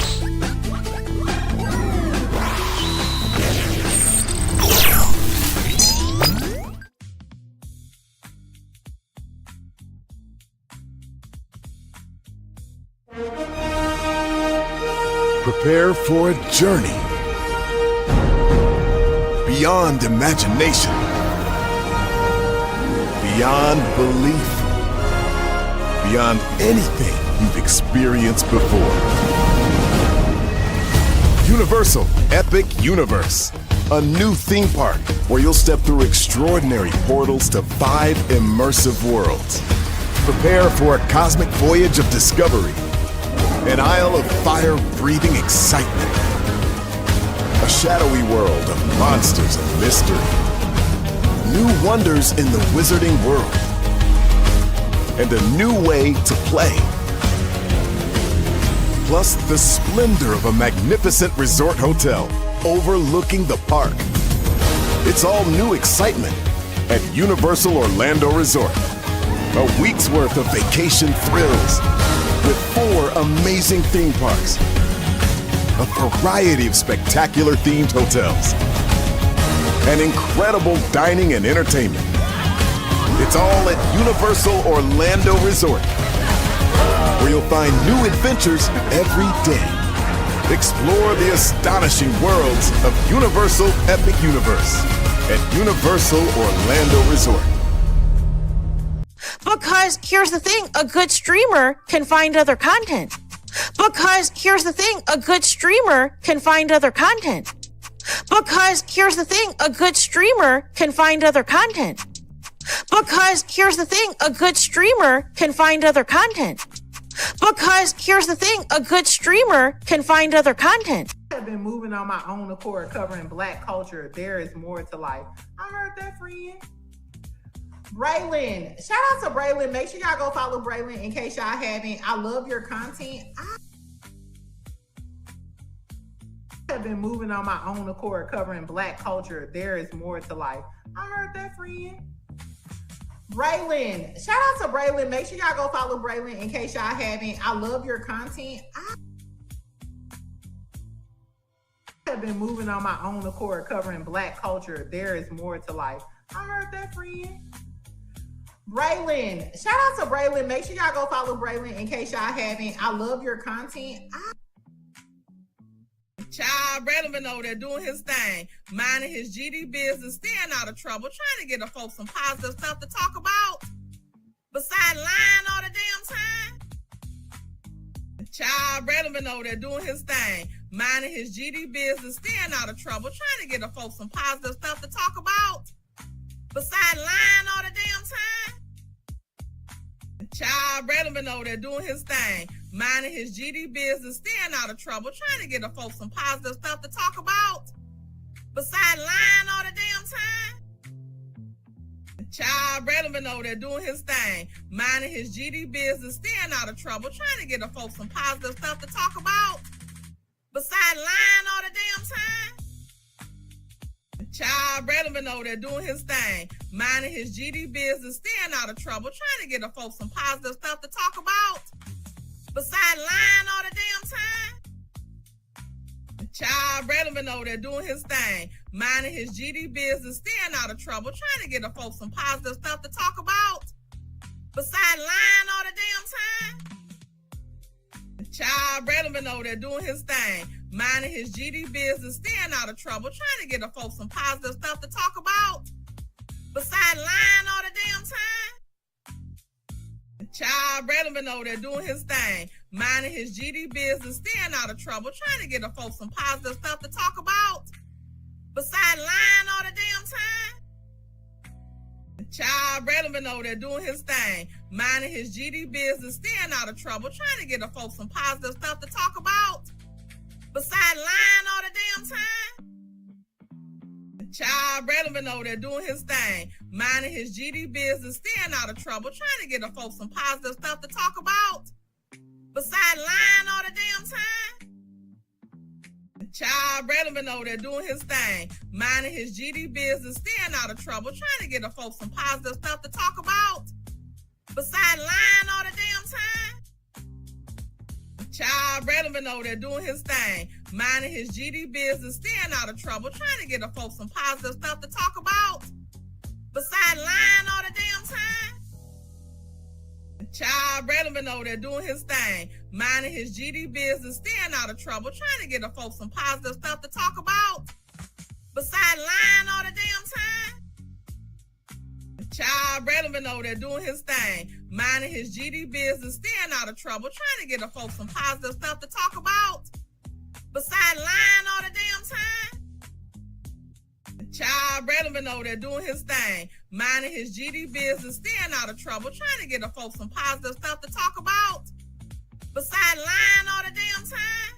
Prepare for a journey beyond imagination, beyond belief, beyond anything you've experienced before. Universal Epic Universe, a new theme park where you'll step through extraordinary portals to 5 immersive worlds. Prepare for a cosmic voyage of discovery, An aisle of fire-breathing excitement. A shadowy world of monsters and mystery. New wonders in the wizarding world. And a new way to play. Plus the splendor of a magnificent resort hotel overlooking the park. It's all new excitement at Universal Orlando Resort. A week's worth of vacation thrills with 4 amazing theme parks, a variety of spectacular themed hotels, and incredible dining and entertainment. It's all at Universal Orlando Resort, where you'll find new adventures every day. Explore the astonishing worlds of Universal Epic Universe at Universal Orlando Resort. Because here's the thing, a good streamer can find other content. Because here's the thing, a good streamer can find other content. Because here's the thing, a good streamer can find other content. Because here's the thing, a good streamer can find other content. Because here's the thing, a good streamer can find other content. I've been moving on my own accord, covering Black culture. There is more to life. I heard that, friend. Braylon, shout out to Braylon. Make sure y'all go follow Braylon in case y'all haven't. I love your content. I have been moving on my own accord, covering Black culture. There is more to life. I heard that, friend. Braylon, shout out to Braylon. Make sure y'all go follow Braylon in case y'all haven't. I love your content. I have been moving on my own accord, covering Black culture. There is more to life. I heard that, friend. Braylon, shout out to Braylon. Make sure y'all go follow Braylon in case y'all haven't. I love your content. Child, Braylon been over there doing his thing, minding his GD business, staying out of trouble, trying to get the folks some positive stuff to talk about. Besides lying all the damn time. Child, Braylon been over there doing his thing, minding his GD business, staying out of trouble, trying to get the folks some positive stuff to talk about. Besides lying all the damn time. Child, Braylon been over there doing his thing, minding his GD business, staying out of trouble, trying to get the folks some positive stuff to talk about. Besides lying all the damn time. Child, Braylon been over there doing his thing, minding his GD business, staying out of trouble, trying to get the folks some positive stuff to talk about. Besides lying all the damn time. Child, Braylon been over there doing his thing, minding his GD business, staying out of trouble, trying to get the folks some positive stuff to talk about. Besides lying all the damn time. Child, Braylon been over there doing his thing, minding his GD business, staying out of trouble, trying to get the folks some positive stuff to talk about. Besides lying all the damn time. Child, Braylon been over there doing his thing, minding his GD business, staying out of trouble, trying to get the folks some positive stuff to talk about. Besides lying all the damn time. Child, Braylon been over there doing his thing, minding his GD business, staying out of trouble, trying to get the folks some positive stuff to talk about. Besides lying all the damn time. Child, Braylon been over there doing his thing, minding his GD business, staying out of trouble, trying to get the folks some positive stuff to talk about. Besides lying all the damn time. Child, Braylon been over there doing his thing, minding his GD business, staying out of trouble, trying to get the folks some positive stuff to talk about. Besides lying all the damn time. Child, Braylon been over there doing his thing, minding his GD business, staying out of trouble, trying to get the folks some positive stuff to talk about. Besides lying all the damn time. Child, Braylon been over there doing his thing, minding his GD business, staying out of trouble, trying to get the folks some positive stuff to talk about. Besides lying all the damn time. Child, Braylon been over there doing his thing, minding his GD business, staying out of trouble, trying to get the folks some positive stuff to talk about. Besides lying all the damn time. Child, Braylon been over there doing his thing, minding his GD business, staying out of trouble, trying to get the folks some positive stuff to talk about. Besides lying all the damn time. Child, Braylon been over there doing his thing, minding his GD business, staying out of trouble, trying to get the folks some positive stuff to talk about. Besides lying all the damn time.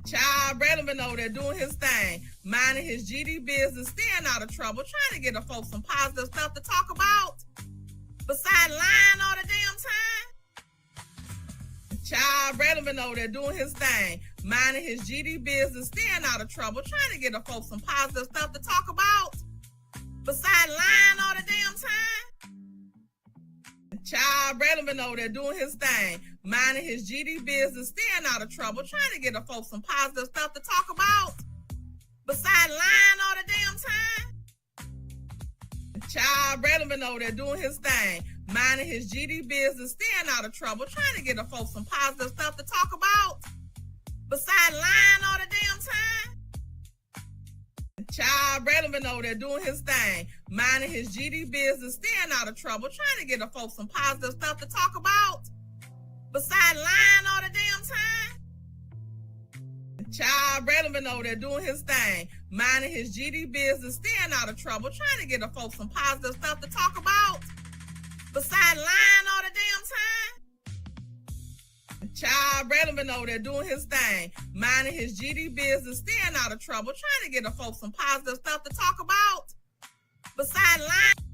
Child relevant over there doing his thing, minding his GD business, staying out of trouble, trying to get the folks some positive stuff to talk about. Besides lying all the damn time. Child relevant over there doing his thing, minding his GD business, staying out of trouble, trying to get the folks some positive stuff to talk about. Besides lying all the damn time. Child relevant over there doing his thing, minding his GD business, staying out of trouble, trying to get the folks some positive stuff to talk about. Besides lying all the damn time. Child relevant over there doing his thing, minding his GD business, staying out of trouble, trying to get the folks some positive stuff to talk about. Besides lying all the damn time. Child relevant over there doing his thing, minding his GD business, staying out of trouble, trying to get the folks some positive stuff to talk about. Besides lying all the damn time. Child relevant over there doing his thing, minding his GD business, staying out of trouble, trying to get the folks some positive stuff to talk about. Besides lying all the damn time. Child relevant over there doing his thing, minding his GD business, staying out of trouble, trying to get the folks some positive stuff to talk about. Besides lying.